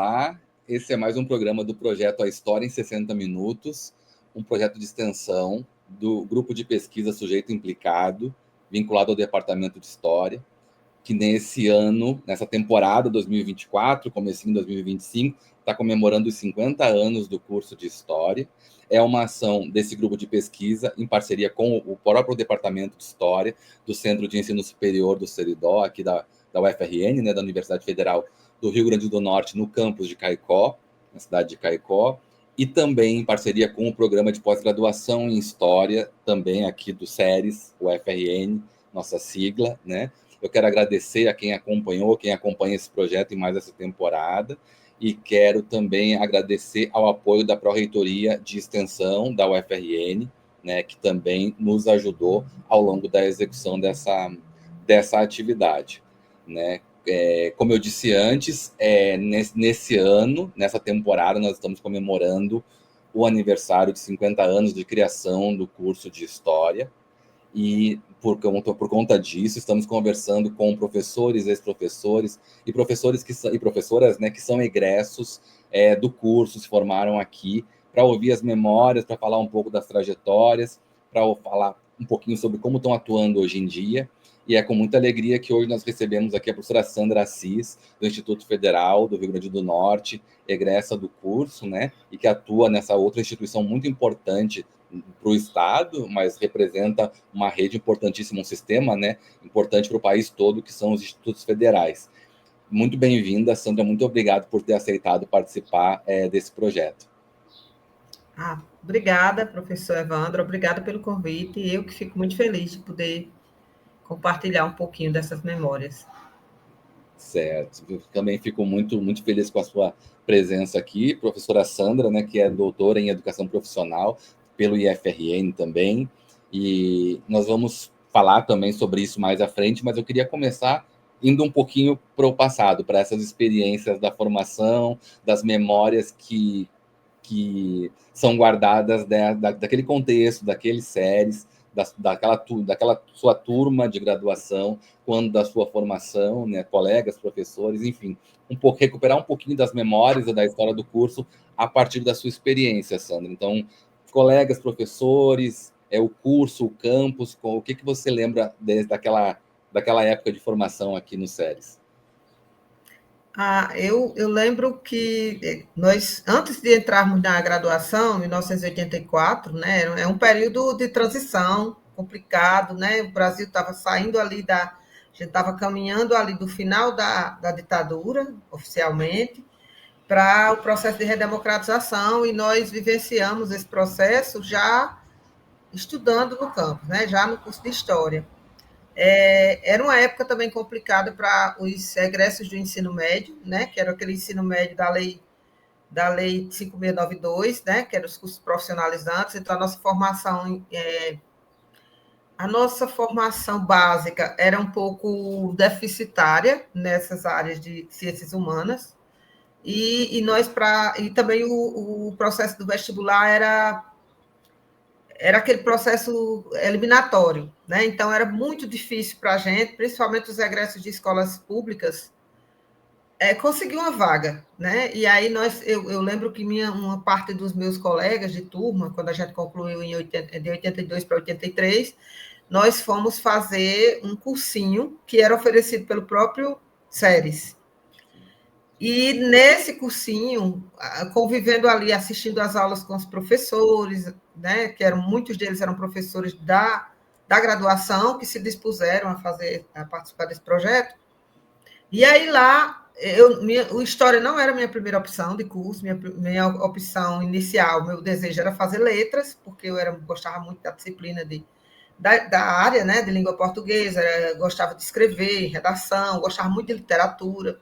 Olá, esse é mais um programa do projeto A História em 60 Minutos, um projeto de extensão do grupo de pesquisa Sujeito Implicado, vinculado ao Departamento de História, que nesse ano, nessa temporada 2024, comecinho de 2025, está comemorando os 50 anos do curso de História. É uma ação desse grupo de pesquisa, em parceria com o próprio Departamento de História, do Centro de Ensino Superior do Seridó, aqui da UFRN, né, da Universidade Federal do Rio Grande do Norte, no campus de Caicó, na cidade de Caicó, e também em parceria com o programa de pós-graduação em História, também aqui do SERES, UFRN, nossa sigla, né? Eu quero agradecer a quem acompanhou, quem acompanha esse projeto em mais essa temporada, e quero também agradecer ao apoio da Pró-Reitoria de Extensão da UFRN, né, que também nos ajudou ao longo da execução dessa atividade, né? Como eu disse antes, nesse ano, nessa temporada, nós estamos comemorando o aniversário de 50 anos de criação do curso de História, e por conta disso, estamos conversando com professores, ex-professores e professores e professoras, né, que são egressos do curso, se formaram aqui, para ouvir as memórias, para falar um pouco das trajetórias, para falar um pouquinho sobre como estão atuando hoje em dia. E é com muita alegria que hoje nós recebemos aqui a professora Sandra Assis, do Instituto Federal do Rio Grande do Norte, egressa do curso, né, e que atua nessa outra instituição muito importante para o Estado, mas representa uma rede importantíssima, um sistema, né, importante para o país todo, que são os institutos federais. Muito bem-vinda, Sandra, muito obrigado por ter aceitado participar desse projeto. Obrigada, professor Evandro, obrigada pelo convite, e eu que fico muito feliz de poder compartilhar um pouquinho dessas memórias. Certo, eu também fico muito, muito feliz com a sua presença aqui, professora Sandra, né, que é doutora em Educação Profissional pelo IFRN também, e nós vamos falar também sobre isso mais à frente, mas eu queria começar indo um pouquinho para o passado, para essas experiências da formação, das memórias que são guardadas daquele contexto, daqueles séries, daquela sua turma de graduação, quando da sua formação, né, colegas, professores, enfim, recuperar um pouquinho das memórias e da história do curso a partir da sua experiência, Sandra. Então, colegas, professores, o curso, o campus, o que você lembra desde daquela época de formação aqui no SERES? Eu lembro que nós, antes de entrarmos na graduação, em 1984, né, é um período de transição complicado, né? O Brasil estava saindo ali a gente estava caminhando ali do final da ditadura, oficialmente, para o processo de redemocratização, e nós vivenciamos esse processo já estudando no campus, né, já no curso de História. Era uma época também complicada para os egressos do ensino médio, né, que era aquele ensino médio da lei 5692, né, que eram os cursos profissionalizantes. Então, a nossa formação básica era um pouco deficitária nessas áreas de ciências humanas, e também o processo do vestibular era aquele processo eliminatório, né? Então, era muito difícil para a gente, principalmente os egressos de escolas públicas, conseguir uma vaga, né? E aí eu lembro que uma parte dos meus colegas de turma, quando a gente concluiu de 82 para 83, nós fomos fazer um cursinho que era oferecido pelo próprio SERES. E nesse cursinho, convivendo ali, assistindo às aulas com os professores, né, que muitos deles eram professores da graduação, que se dispuseram a participar desse projeto. E aí lá, o História não era minha primeira opção de curso, minha opção inicial, meu desejo era fazer letras, porque eu gostava muito da disciplina da área, né, de língua portuguesa, gostava de escrever, redação, gostava muito de literatura.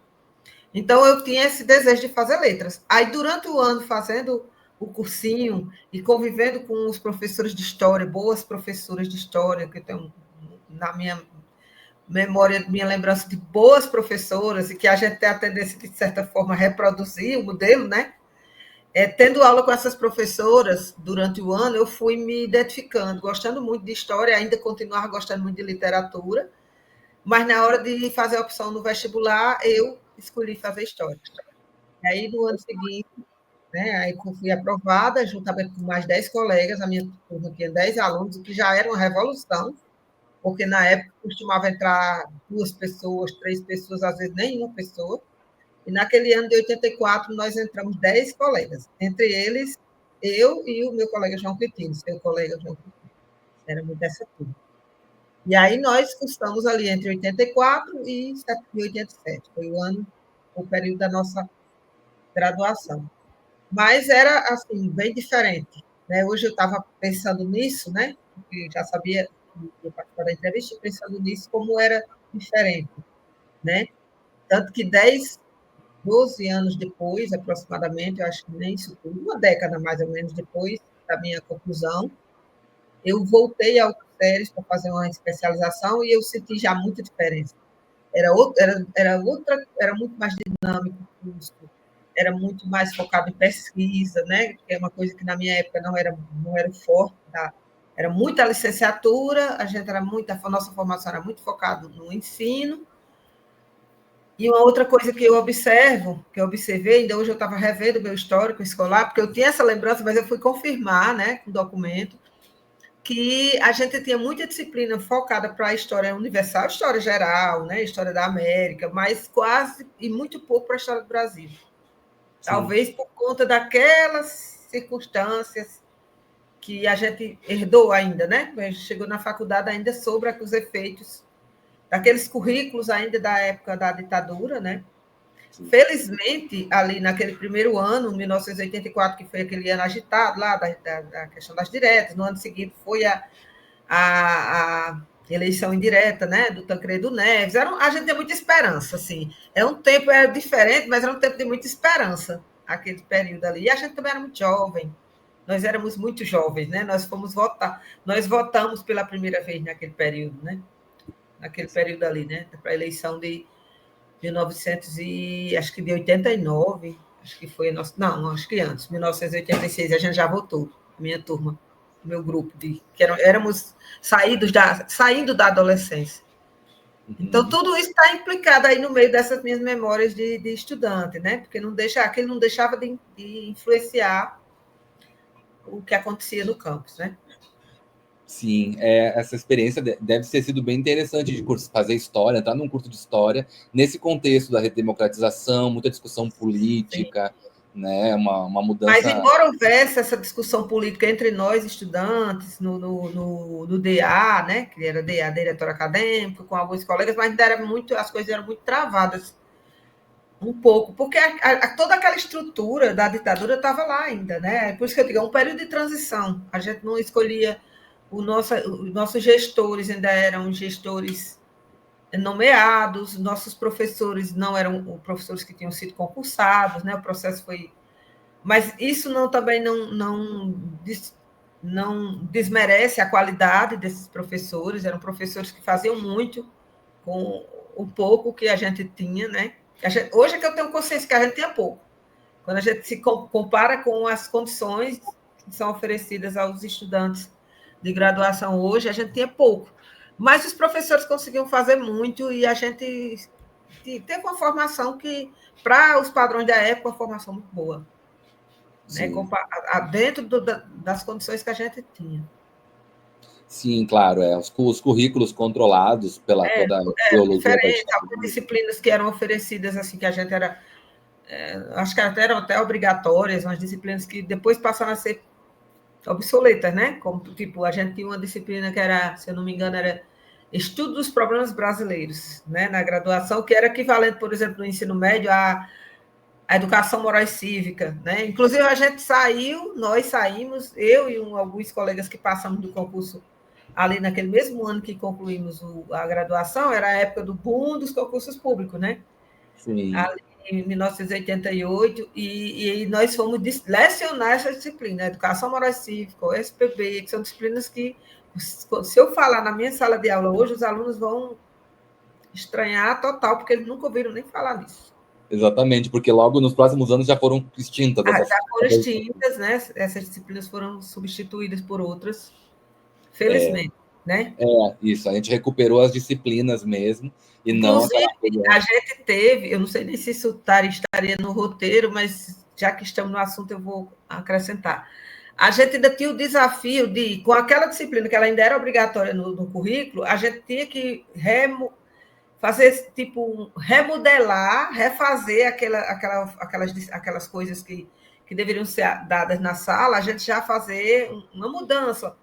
Então, eu tinha esse desejo de fazer letras. Aí, durante o ano, fazendo o cursinho e convivendo com os professores de história, boas professoras de história, que eu tenho na minha memória, minha lembrança de boas professoras, e que a gente tem a tendência, de certa forma, a reproduzir o modelo, né? Tendo aula com essas professoras durante o ano, eu fui me identificando, gostando muito de história, ainda continuava gostando muito de literatura, mas na hora de fazer a opção no vestibular, eu escolhi fazer história. Aí, no ano seguinte, né, aí eu fui aprovada, juntamente com mais 10 colegas, a minha turma tinha 10 alunos, o que já era uma revolução, porque na época costumava entrar 2 pessoas, 3 pessoas, às vezes nenhuma pessoa. E naquele ano de 84, nós entramos 10 colegas, entre eles eu e o meu colega João Cretino, seu colega João Cretino. Éramos dessa turma. E aí nós cursamos ali entre 84 e 87. Foi o período da nossa graduação. Mas era, assim, bem diferente. Né? Hoje eu estava pensando nisso, né? Porque já sabia que ia participar da entrevista, pensando nisso, como era diferente. Né? Tanto que 10, 12 anos depois, aproximadamente, eu acho que nem isso tudo, uma década mais ou menos depois da minha conclusão, eu voltei ao CERES para fazer uma especialização e eu senti já muita diferença. Era muito mais dinâmico o curso, era muito mais focado em pesquisa, né? Que é uma coisa que na minha época não era forte, tá? Era muita licenciatura, a nossa formação era muito focada no ensino. E uma outra coisa que eu observei, ainda hoje eu estava revendo o meu histórico escolar, porque eu tinha essa lembrança, mas eu fui confirmar, né, com o documento, que a gente tinha muita disciplina focada para a história universal, história geral, né, história da América, mas quase e muito pouco para a história do Brasil. Talvez por conta daquelas circunstâncias que a gente herdou ainda, né? A gente chegou na faculdade ainda sobre os efeitos daqueles currículos ainda da época da ditadura, né? Sim. Felizmente, ali naquele primeiro ano, 1984, que foi aquele ano agitado lá, da questão das diretas, no ano seguinte foi a eleição indireta, né, do Tancredo Neves. A gente tem muita esperança, assim. Era diferente, mas era um tempo de muita esperança, aquele período ali. E a gente também era muito jovem. Nós éramos muito jovens, né? Nós votamos pela primeira vez naquele período, né? Naquele período ali, né? Para a eleição de 1900 e acho que de 89, acho que foi nosso, não, acho que antes, 1986, a gente já votou, minha turma, meu grupo éramos saindo da adolescência. Então tudo isso está implicado aí no meio dessas minhas memórias de estudante, né? Porque aquele não deixava de influenciar o que acontecia no campus, né? Sim, essa experiência deve ter sido bem interessante de fazer história, entrar num curso de história, nesse contexto da redemocratização, muita discussão política, né, uma mudança... Mas, embora houvesse essa discussão política entre nós, estudantes, no DA, né, que era DA, diretor acadêmico, com alguns colegas, mas as coisas eram muito travadas, um pouco, porque toda aquela estrutura da ditadura estava lá ainda, né? Por isso que eu digo, é um período de transição. A gente não escolhia os nossos gestores, ainda eram gestores nomeados, nossos professores não eram professores que tinham sido concursados, né? O processo foi... Mas isso também não desmerece a qualidade desses professores, eram professores que faziam muito com o pouco que a gente tinha, né? Hoje é que eu tenho consciência que a gente tinha pouco. Quando a gente se compara com as condições que são oferecidas aos estudantes de graduação hoje, a gente tinha pouco. Mas os professores conseguiam fazer muito e a gente teve uma formação que, para os padrões da época, uma formação muito boa. Né? Dentro das condições que a gente tinha. Sim, claro, os currículos controlados pela toda a ideologia. Diferente, algumas disciplinas que eram oferecidas, assim, que a gente era... acho que eram até obrigatórias, umas disciplinas que depois passaram a ser obsoletas, né? Como, tipo, a gente tinha uma disciplina que era, se eu não me engano, era Estudo dos Problemas Brasileiros, né? Na graduação, que era equivalente, por exemplo, no ensino médio, à educação moral e cívica, né? Inclusive, nós saímos, eu e alguns colegas que passamos do concurso ali naquele mesmo ano que concluímos a graduação, era a época do boom dos concursos públicos, né? Sim. Ali em 1988, e nós fomos lecionar essa disciplina, Educação Moral e Cívica, o SPB, que são disciplinas que, se eu falar na minha sala de aula hoje, os alunos vão estranhar total, porque eles nunca ouviram nem falar nisso. Exatamente, porque logo nos próximos anos já foram extintas. Já foram extintas, né? Essas disciplinas foram substituídas por outras, felizmente. né? Isso, a gente recuperou as disciplinas mesmo, e não Inclusive, aquela coisa... a gente teve, eu não sei nem se isso estaria no roteiro, mas já que estamos no assunto, eu vou acrescentar. A gente ainda tinha o desafio de, com aquela disciplina que ela ainda era obrigatória no currículo, a gente tinha que fazer, tipo, remodelar, refazer aquelas coisas que deveriam ser dadas na sala, a gente já fazer uma mudança,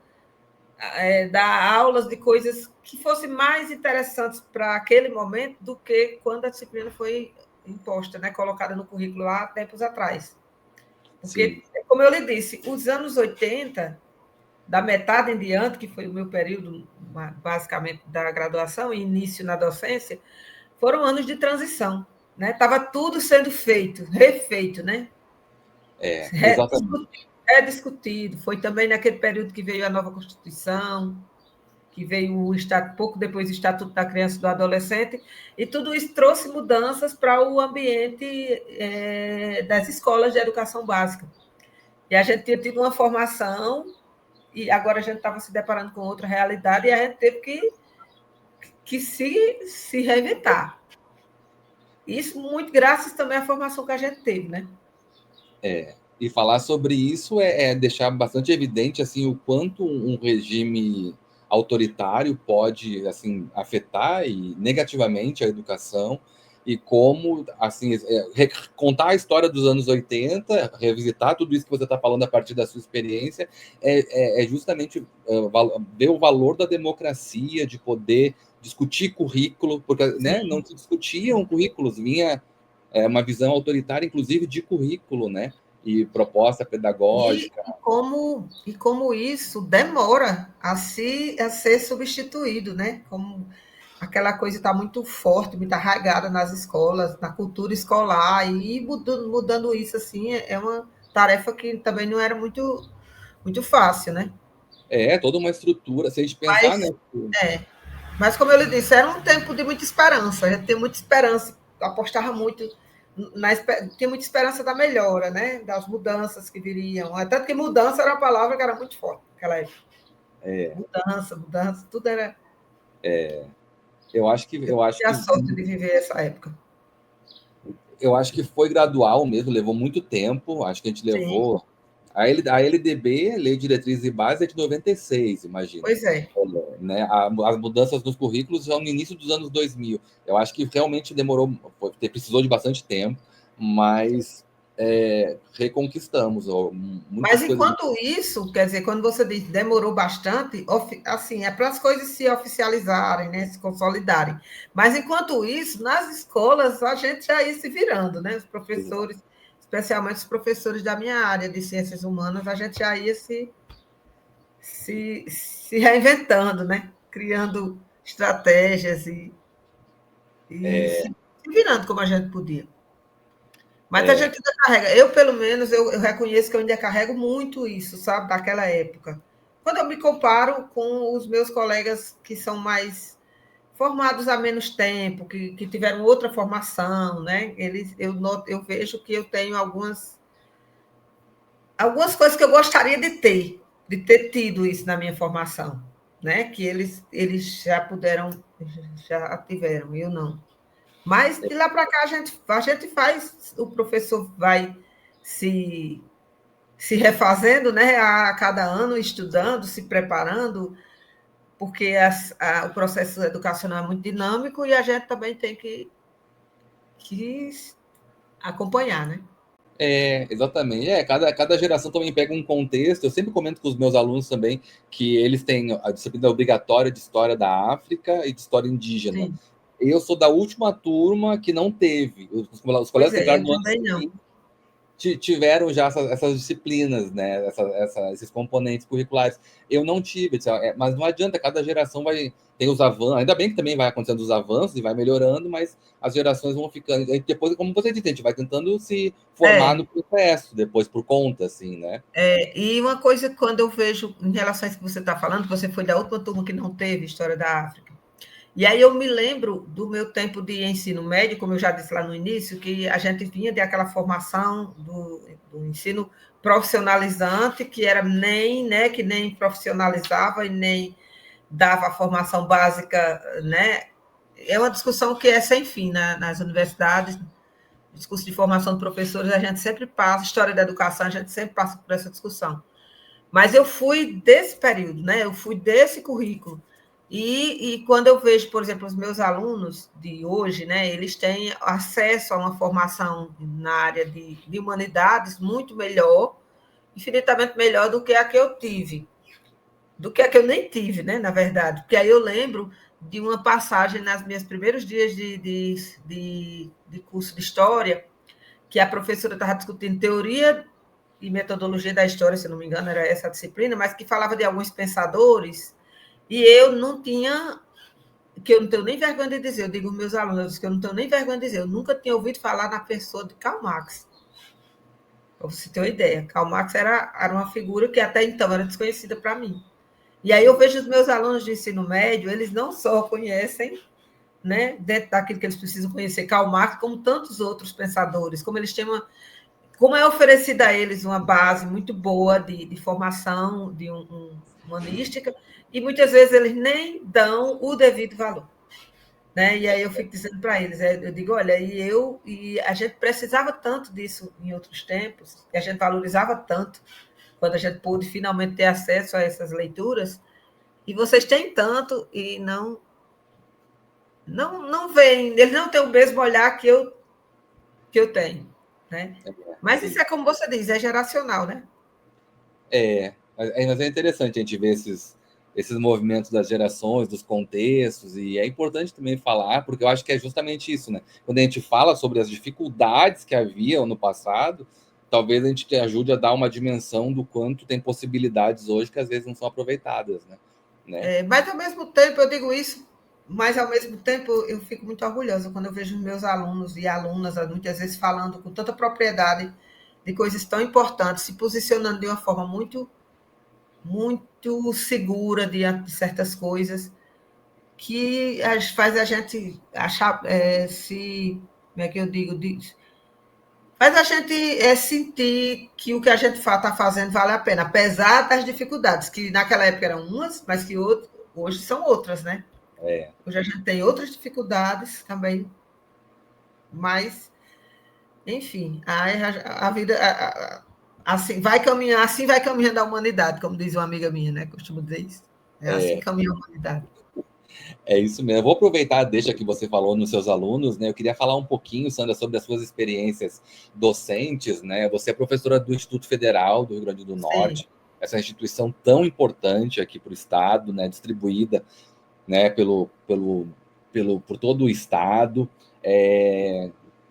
dar aulas de coisas que fossem mais interessantes para aquele momento do que quando a disciplina foi imposta, né, colocada no currículo há tempos atrás. Porque, Sim. como eu lhe disse, os anos 80, da metade em diante, que foi o meu período, basicamente, da graduação e início na docência, foram anos de transição. Estava tudo sendo feito, refeito, né? Exatamente. Discutido. Foi também naquele período que veio a nova Constituição, que veio pouco depois o Estatuto da Criança e do Adolescente, e tudo isso trouxe mudanças para o ambiente das escolas de educação básica. E a gente tinha tido uma formação, e agora a gente estava se deparando com outra realidade, e a gente teve que se reinventar. Isso muito graças também à formação que a gente teve, né? E falar sobre isso é deixar bastante evidente assim o quanto um regime autoritário pode assim afetar e negativamente a educação e como assim contar a história dos anos 80, revisitar tudo isso que você está falando a partir da sua experiência é justamente ver o valor da democracia, de poder discutir currículo, porque né, não se discutiam currículos, vinha uma visão autoritária, inclusive de currículo, né? E proposta pedagógica. Como isso demora a ser substituído, né? Como aquela coisa está muito forte, muito arraigada nas escolas, na cultura escolar, e mudando isso assim é uma tarefa que também não era muito fácil, né? Toda uma estrutura, se a gente pensar, Mas, né? mas como eu lhe disse, era um tempo de muita esperança, a gente tem muita esperança, apostava muito tinha muita esperança da melhora, né? Das mudanças que viriam. Tanto que mudança era uma palavra que era muito forte naquela época. Mudança, tudo era. Eu acho que Eu tive a sorte de viver essa época. eu acho que foi gradual mesmo, levou muito tempo. Acho que a gente Sim. levou. A LDB, Lei de Diretrizes e Bases, é de 96, imagina. Pois é. Né? As mudanças nos currículos são no início dos anos 2000. Eu acho que realmente demorou, precisou de bastante tempo, mas reconquistamos muitas Mas coisas. enquanto isso, quer dizer, quando você diz demorou bastante, assim, é para as coisas se oficializarem, né, se consolidarem. Mas enquanto isso, nas escolas a gente já ia se virando, né? Os professores, especialmente os professores da minha área de ciências humanas, a gente já ia se reinventando, né? Criando estratégias e se virando como a gente podia. Mas a gente ainda carrega. Eu, pelo menos, eu reconheço que eu ainda carrego muito isso, sabe, daquela época. Quando eu me comparo com os meus colegas que são mais formados há menos tempo, que tiveram outra formação, né? Eu vejo que eu tenho algumas coisas que eu gostaria de ter tido isso na minha formação, né? Que eles já puderam, já tiveram, eu não. Mas de lá para cá a gente faz, o professor vai se, se refazendo, né, a cada ano, estudando, se preparando, porque o processo educacional é muito dinâmico e a gente também tem que acompanhar, né? Exatamente. Cada geração também pega um contexto. Eu sempre comento com os meus alunos também que eles têm a disciplina obrigatória de História da África e de História Indígena. Sim. Eu sou da última turma que não teve. Os Pois colegas que é, entraram eu no ano também não. seguinte tiveram já essas disciplinas, né? Esses componentes curriculares. Eu não tive, mas não adianta, cada geração tem os avanços, ainda bem que também vai acontecendo os avanços e vai melhorando, mas as gerações vão ficando. E depois, como você disse, a gente vai tentando se formar no processo, depois por conta, assim, né? E uma coisa, quando eu vejo, em relação a isso que você está falando, você foi da última turma que não teve História da África. E aí eu me lembro do meu tempo de ensino médio, como eu já disse lá no início, que a gente vinha de aquela formação do ensino profissionalizante, que era que nem profissionalizava e nem dava a formação básica, né? É uma discussão que é sem fim nas universidades, discurso de formação de professores, a gente sempre passa, história da educação, a gente sempre passa por essa discussão. Mas eu fui desse período, né? Eu fui desse currículo. E quando eu vejo, por exemplo, os meus alunos de hoje, né, eles têm acesso a uma formação na área de humanidades muito melhor, infinitamente melhor do que a que eu tive, do que a que eu nem tive, né, na verdade. Porque aí eu lembro de uma passagem nas minhas primeiros dias de curso de História, que a professora estava discutindo teoria e metodologia da história, se não me engano, era essa a disciplina, mas que falava de alguns pensadores, e eu não tinha, que eu não tenho nem vergonha de dizer, eu digo aos meus alunos que eu não tenho nem vergonha de dizer, eu nunca tinha ouvido falar na pessoa de Karl Marx, para você ter uma ideia. Karl Marx era uma figura que até então era desconhecida para mim. E aí eu vejo os meus alunos de ensino médio, eles não só conhecem, né, dentro daquilo que eles precisam conhecer, Karl Marx, como tantos outros pensadores, como eles têm como é oferecida a eles uma base muito boa de formação, de humanística, e muitas vezes eles nem dão o devido valor. Né? E aí eu fico dizendo para eles, eu digo, olha, e a gente precisava tanto disso em outros tempos, e a gente valorizava tanto quando a gente pôde finalmente ter acesso a essas leituras, e vocês têm tanto e não veem, eles não têm o mesmo olhar que eu tenho. Né? Mas isso é como você diz, é geracional, né? Mas é interessante a gente ver esses movimentos das gerações, dos contextos, e é importante também falar, porque eu acho que é justamente isso, né? Quando a gente fala sobre as dificuldades que haviam no passado, talvez a gente te ajude a dar uma dimensão do quanto tem possibilidades hoje que às vezes não são aproveitadas, né? Mas ao mesmo tempo, eu digo isso, mas ao mesmo tempo eu fico muito orgulhosa quando eu vejo meus alunos e alunas, muitas vezes, falando com tanta propriedade de coisas tão importantes, se posicionando de uma forma muito, muito segura diante de certas coisas, que faz a gente achar, como é que eu digo, faz a gente sentir que o que a gente está fazendo vale a pena, apesar das dificuldades, que naquela época eram umas, mas que hoje são outras, né? Hoje a gente tem outras dificuldades também, mas, enfim, a vida assim vai caminhando a humanidade, como diz uma amiga minha, né? Costumo dizer isso. É assim que caminha a humanidade. É isso mesmo. Eu vou aproveitar, deixa que você falou nos seus alunos, né? Eu queria falar um pouquinho, Sandra, sobre as suas experiências docentes, né? Você é professora do Instituto Federal do Rio Grande do Norte, Sim. essa instituição tão importante aqui para o Estado, né? Distribuída, né? Por todo o Estado.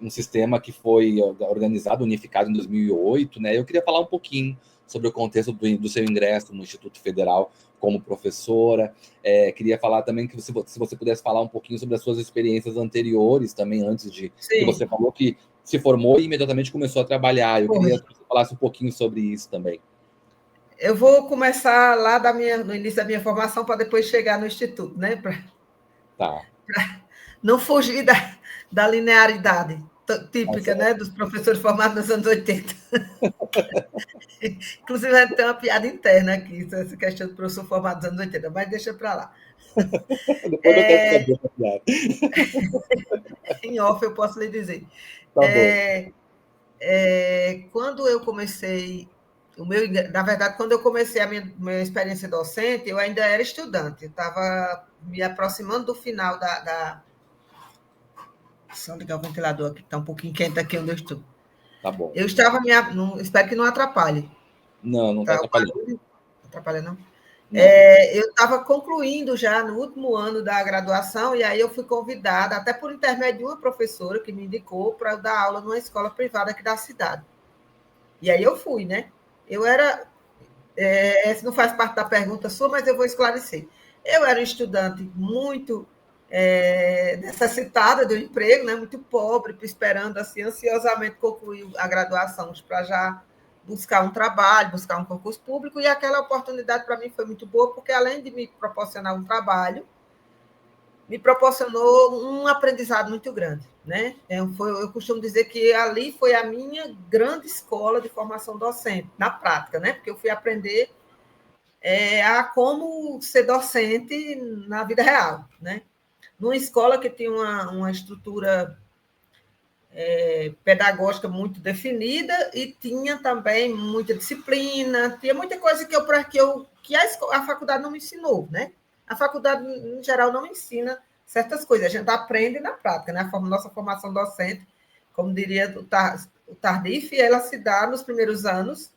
Um sistema que foi organizado, unificado em 2008, né? Eu queria falar um pouquinho sobre o contexto do seu ingresso no Instituto Federal como professora. Queria falar também que se você pudesse falar um pouquinho sobre as suas experiências anteriores também, antes de que Sim. você falou que se formou e imediatamente começou a trabalhar. Eu queria Foi. que você falasse um pouquinho sobre isso também. Eu vou começar lá no início da minha formação para depois chegar no Instituto, né? Tá. Não fugir da linearidade Tá típica, né, certo. dos professores formados nos anos 80. Inclusive, a gente tem uma piada interna aqui, essa questão do professor formado nos anos 80, mas deixa para lá. Depois eu quero saber essa piada. Em off, eu posso lhe dizer. Tá bom. Quando eu comecei, na verdade, quando eu comecei a minha experiência docente, eu ainda era estudante, eu estava me aproximando do final da. Só ligar o ventilador aqui, está um pouquinho quente aqui onde eu estou. Tá bom. Eu estava espero que não atrapalhe. Não, não tá Tá, o atrapalhando. barulho não atrapalha, não. Não. Eu estava concluindo já no último ano da graduação, e aí eu fui convidada, até por intermédio de uma professora que me indicou para dar aula numa escola privada aqui da cidade. E aí eu fui, né? Eu era. Essa não faz parte da pergunta sua, mas eu vou esclarecer. Eu era um estudante muito necessitada de um emprego, né? Muito pobre, esperando assim, ansiosamente concluir a graduação para já buscar um trabalho, buscar um concurso público, e aquela oportunidade para mim foi muito boa, porque além de me proporcionar um trabalho, me proporcionou um aprendizado muito grande. Né? Eu costumo dizer que ali foi a minha grande escola de formação docente, na prática, né? Porque eu fui aprender a como ser docente na vida real, né? Numa escola que tinha uma estrutura pedagógica muito definida e tinha também muita disciplina, tinha muita coisa que a faculdade não me ensinou, né? A faculdade, em geral, não ensina certas coisas, a gente aprende na prática, né? Nossa formação docente, como diria o Tardif, ela se dá nos primeiros anos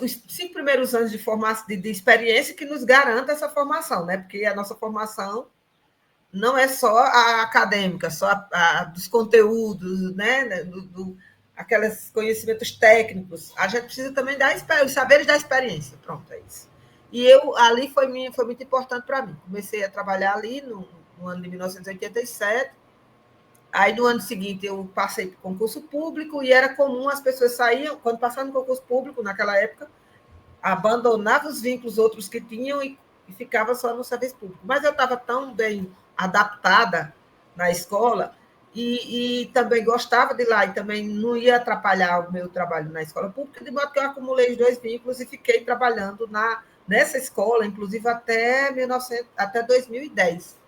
os 5 primeiros anos de formação, de experiência que nos garanta essa formação, né? Porque a nossa formação não é só a acadêmica, só a dos conteúdos, né? Aqueles conhecimentos técnicos. A gente precisa também os saberes da experiência. Pronto, é isso. E ali foi muito importante para mim. Comecei a trabalhar ali no ano de 1987. Aí, no ano seguinte, eu passei para o concurso público e era comum as pessoas saíam, quando passavam no concurso público, naquela época, abandonavam os vínculos outros que tinham e ficava só no serviço público. Mas eu estava tão bem adaptada na escola e também gostava de lá e também não ia atrapalhar o meu trabalho na escola pública, de modo que eu acumulei os 2 vínculos e fiquei trabalhando nessa escola, inclusive até 2010.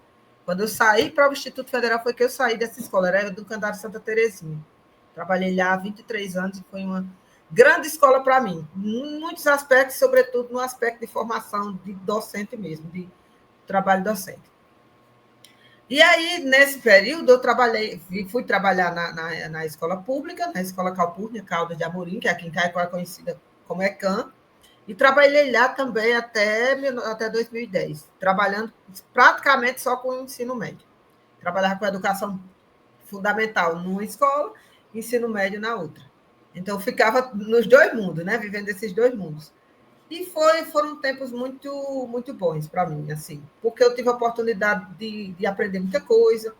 Quando eu saí para o Instituto Federal, foi que eu saí dessa escola, era do Candário Santa Terezinha. Trabalhei lá há 23 anos e foi uma grande escola para mim, em muitos aspectos, sobretudo no aspecto de formação de docente mesmo, de trabalho docente. E aí, nesse período, fui trabalhar na escola pública, na Escola Calpurnia, Caldas de Amorim, que aqui em Caicó é conhecida como ECAM, e trabalhei lá também até 2010, trabalhando praticamente só com o ensino médio. Trabalhava com educação fundamental numa escola, ensino médio na outra. Então, ficava nos 2 mundos, né? Vivendo esses 2 mundos. E foram tempos muito, muito bons para mim, assim, porque eu tive a oportunidade de aprender muita coisa.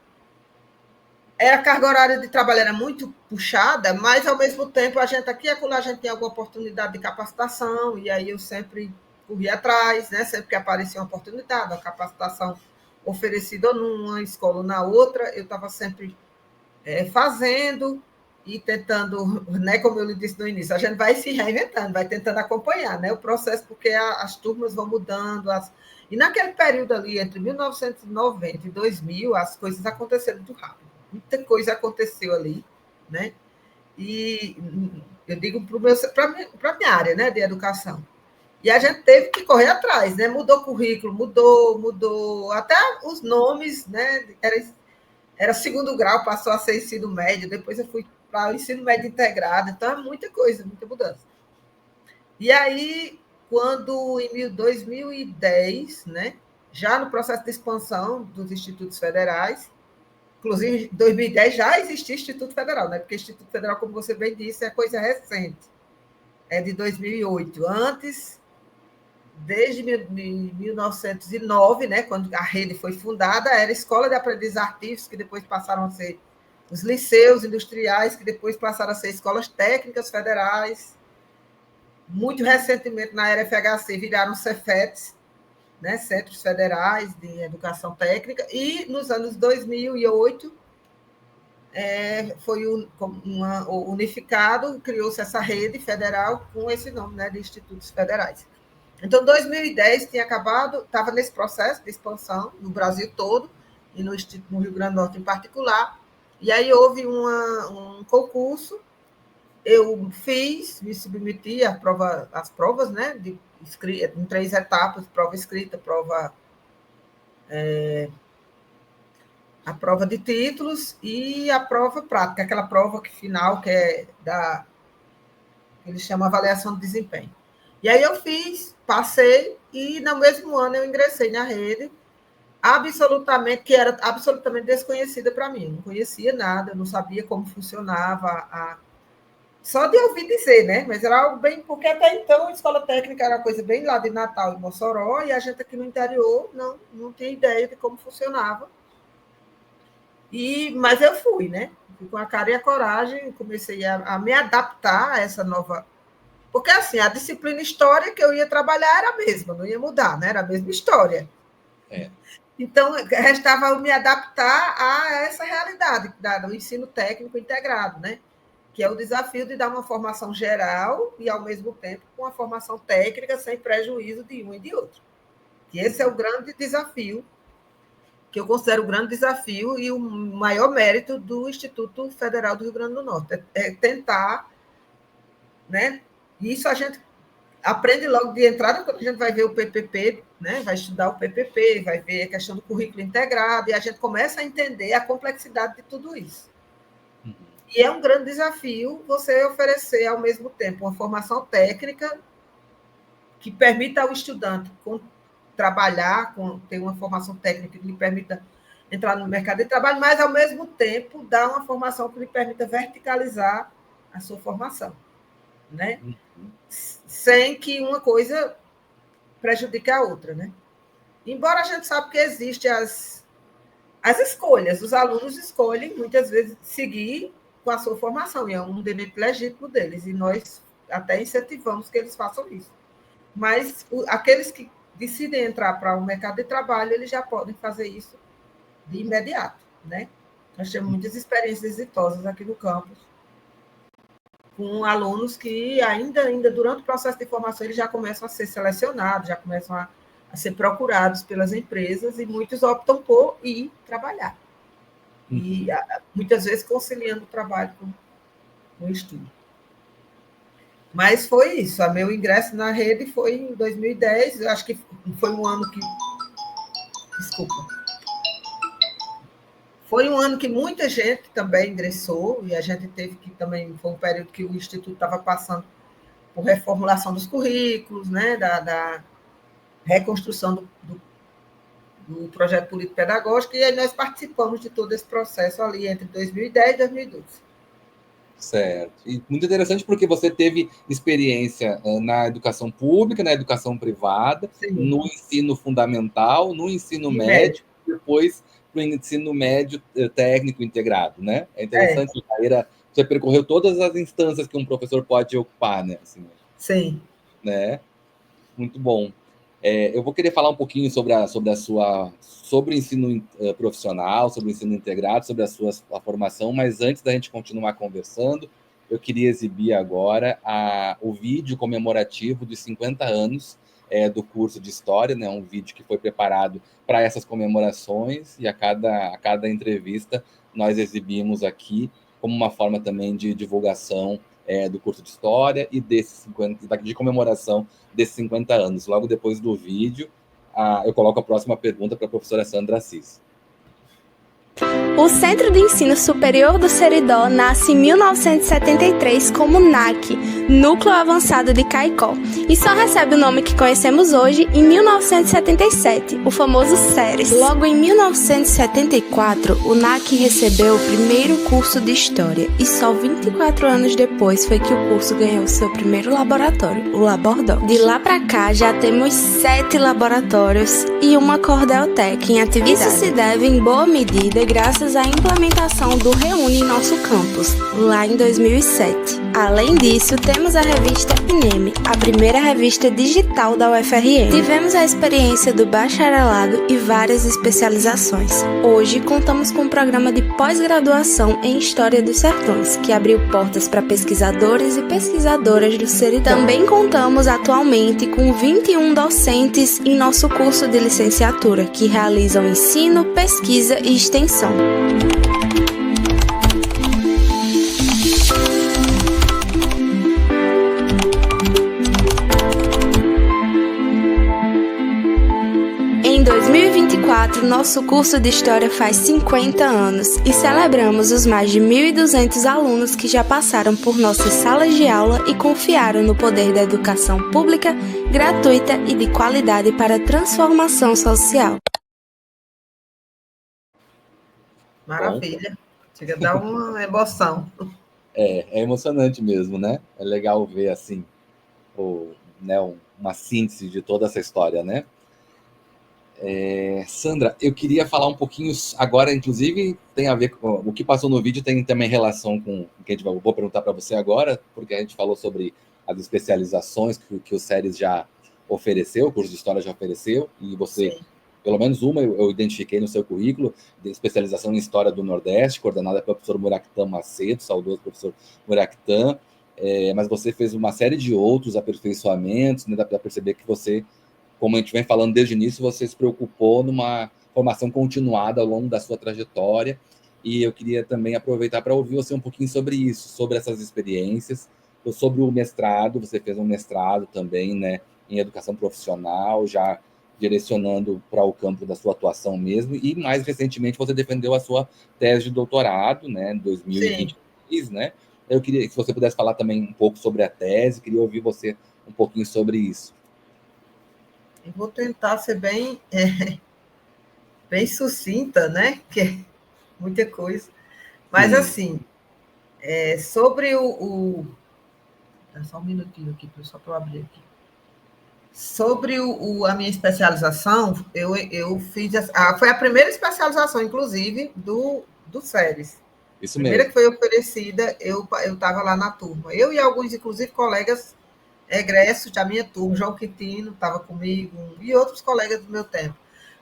A carga horária de trabalho era muito puxada, mas, ao mesmo tempo, a gente aqui e acolá, a gente tinha alguma oportunidade de capacitação, e aí eu sempre corri atrás, né? Sempre que aparecia uma oportunidade, uma capacitação oferecida numa escola ou na outra, eu estava sempre fazendo e tentando, né, como eu lhe disse no início, a gente vai se reinventando, vai tentando acompanhar, né, o processo, porque as turmas vão mudando. E naquele período ali, entre 1990 e 2000, as coisas aconteceram muito rápido. Muita coisa aconteceu ali, né? E eu digo para a minha área, né, de educação. E a gente teve que correr atrás, né? Mudou o currículo, mudou até os nomes, né? Era segundo grau, passou a ser ensino médio, depois eu fui para o ensino médio integrado, então é muita coisa, muita mudança. E aí, quando em 2010, né, já no processo de expansão dos institutos federais, inclusive em 2010 já existia Instituto Federal, né, porque Instituto Federal, como você bem disse, é coisa recente, é de 2008. Antes, desde 1909, né, quando a rede foi fundada, era Escola de Aprendizes Artísticos, que depois passaram a ser os liceus industriais, que depois passaram a ser escolas técnicas federais. Muito recentemente, na era FHC, viraram Cefetes, né, Centros Federais de Educação Técnica, e nos anos 2008 foi unificado, criou-se essa rede federal com esse nome, né, de Institutos Federais. Então, 2010 tinha acabado, estava nesse processo de expansão no Brasil todo, e no Rio Grande do Norte em particular, e aí houve um concurso, eu me submeti às provas, né, em 3 etapas, prova escrita, a prova de títulos e a prova prática, aquela prova final que é que eles chamam avaliação de desempenho. E aí eu passei, e no mesmo ano eu ingressei na rede, que era absolutamente desconhecida para mim. Eu não conhecia nada, eu não sabia como funcionava, só de ouvir dizer, né? Mas era algo bem... Porque até então a escola técnica era uma coisa bem lá de Natal e Mossoró, e a gente aqui no interior não tinha ideia de como funcionava. Mas eu fui, né? Fui com a cara e a coragem, comecei a me adaptar a essa nova... Porque, assim, a disciplina história que eu ia trabalhar era a mesma, não ia mudar, né? Era a mesma história. Então, restava eu me adaptar a essa realidade do ensino técnico integrado, né? que é o desafio de dar uma formação geral e, ao mesmo tempo, com uma formação técnica sem prejuízo de um e de outro. E esse é o grande desafio, que eu considero o grande desafio e o maior mérito do Instituto Federal do Rio Grande do Norte, é tentar, né? Isso a gente aprende logo de entrada, quando a gente vai ver o PPP, né? Vai estudar o PPP, vai ver a questão do currículo integrado, e a gente começa a entender a complexidade de tudo isso. E é um grande desafio você oferecer, ao mesmo tempo, uma formação técnica que permita ao estudante trabalhar, ter uma formação técnica que lhe permita entrar no mercado de trabalho, mas, ao mesmo tempo, dar uma formação que lhe permita verticalizar a sua formação, né? Sem que uma coisa prejudique a outra, né? Embora a gente saiba que existem as escolhas, os alunos escolhem, muitas vezes, seguir com a sua formação, e é um direito legítimo deles, e nós até incentivamos que eles façam isso. Mas aqueles que decidem entrar para o mercado de trabalho, eles já podem fazer isso de imediato, né? Nós temos muitas experiências exitosas aqui no campus, com alunos que ainda durante o processo de formação, eles já começam a ser selecionados, já começam a ser procurados pelas empresas, e muitos optam por ir trabalhar. E muitas vezes conciliando o trabalho com o estudo. Mas foi isso, o meu ingresso na rede foi em 2010, eu acho que foi um ano que... Desculpa. Foi um ano que muita gente também ingressou, e a gente teve que também, foi um período que o Instituto estava passando por reformulação dos currículos, né, da reconstrução do projeto político-pedagógico, e aí nós participamos de todo esse processo ali entre 2010 e 2012. Certo. E muito interessante porque você teve experiência na educação pública, na educação privada, sim, no ensino fundamental, no ensino médio, e depois no ensino médio técnico integrado, né? É interessante a carreira, você percorreu todas as instâncias que um professor pode ocupar, né? Assim, sim. Né? Muito bom. Eu vou querer falar um pouquinho sobre o ensino profissional, sobre o ensino integrado, sobre a formação, mas antes da gente continuar conversando, eu queria exibir agora o vídeo comemorativo dos 50 anos do curso de História, né? Um vídeo que foi preparado para essas comemorações, e a cada entrevista nós exibimos aqui como uma forma também de divulgação do curso de História e de comemoração desses 50 anos. Logo depois do vídeo, eu coloco a próxima pergunta para a professora Sandra Assis. O Centro de Ensino Superior do Seridó nasce em 1973 como NAC, Núcleo Avançado de Caicó, e só recebe o nome que conhecemos hoje em 1977, o famoso SERES. Logo em 1974, o NAC recebeu o primeiro curso de História, e só 24 anos depois foi que o curso ganhou seu primeiro laboratório, o Labordoc. De lá para cá, já temos 7 laboratórios e uma Cordeltec em atividade. Isso se deve, em boa medida, graças à implementação do Reúne em nosso campus, lá em 2007. Além disso, temos a revista INEM, a primeira revista digital da UFRN. Tivemos a experiência do bacharelado e várias especializações. Hoje, contamos com um programa de pós-graduação em História dos Sertões, que abriu portas para pesquisadores e pesquisadoras do Seridó. Também contamos atualmente com 21 docentes em nosso curso de licenciatura, que realizam ensino, pesquisa e extensão. Em 2024, nosso curso de História faz 50 anos e celebramos os mais de 1.200 alunos que já passaram por nossas salas de aula e confiaram no poder da educação pública, gratuita e de qualidade para a transformação social. Maravilha. Chega a dar uma emoção. É emocionante mesmo, né? É legal ver, assim, uma síntese de toda essa história, né? Sandra, eu queria falar um pouquinho agora, inclusive, tem a ver com o que passou no vídeo, tem também relação com o que vou perguntar para você agora, porque a gente falou sobre as especializações que o SERES já ofereceu, o curso de História já ofereceu, e você... Sim. pelo menos uma eu identifiquei no seu currículo, de especialização em História do Nordeste, coordenada pelo professor Muractan Macedo, saudoso professor Muractan, mas você fez uma série de outros aperfeiçoamentos, né? Dá para perceber que você, como a gente vem falando desde o início, você se preocupou numa formação continuada ao longo da sua trajetória, e eu queria também aproveitar para ouvir você um pouquinho sobre isso, sobre essas experiências, sobre o mestrado. Você fez um mestrado também, né, em educação profissional, já direcionando para o campo da sua atuação mesmo, e mais recentemente você defendeu a sua tese de doutorado, né, em 2023, né? Eu queria que você pudesse falar também um pouco sobre a tese, queria ouvir você um pouquinho sobre isso. Eu vou tentar ser bem sucinta, né? Que é muita coisa. Mas, assim, sobre só um minutinho aqui, só para eu abrir aqui. Sobre a minha especialização, eu fiz... foi a primeira especialização, inclusive, do SERES. Isso mesmo. A primeira que foi oferecida, eu estava lá na turma. Eu e alguns, inclusive, colegas egressos da minha turma, João Quintino estava comigo, e outros colegas do meu tempo.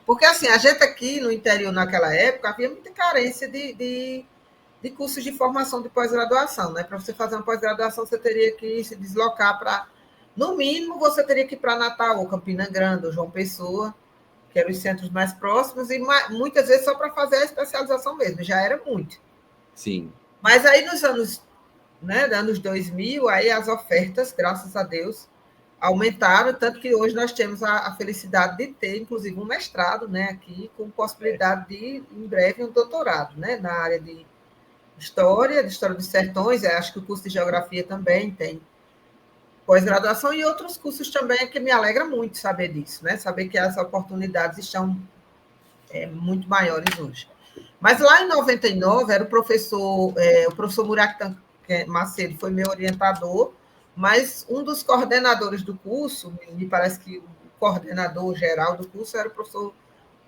Porque, assim, a gente aqui no interior, naquela época, havia muita carência de cursos de formação de pós-graduação, né? Para você fazer uma pós-graduação, você teria que se deslocar para... No mínimo, você teria que ir para Natal, ou Campina Grande, ou João Pessoa, que eram os centros mais próximos, e muitas vezes só para fazer a especialização mesmo, já era muito. Sim. Mas aí nos anos 2000, aí as ofertas, graças a Deus, aumentaram, tanto que hoje nós temos a felicidade de ter, inclusive, um mestrado, né, aqui, com possibilidade de, em breve, um doutorado, né, na área de História dos Sertões. Acho que o curso de Geografia também tem pós-graduação, e outros cursos também, que me alegra muito saber disso, né, saber que as oportunidades estão muito maiores hoje. Mas lá em 99, era o professor Muractan Macedo, foi meu orientador, mas um dos coordenadores do curso, me parece que o coordenador geral do curso era o professor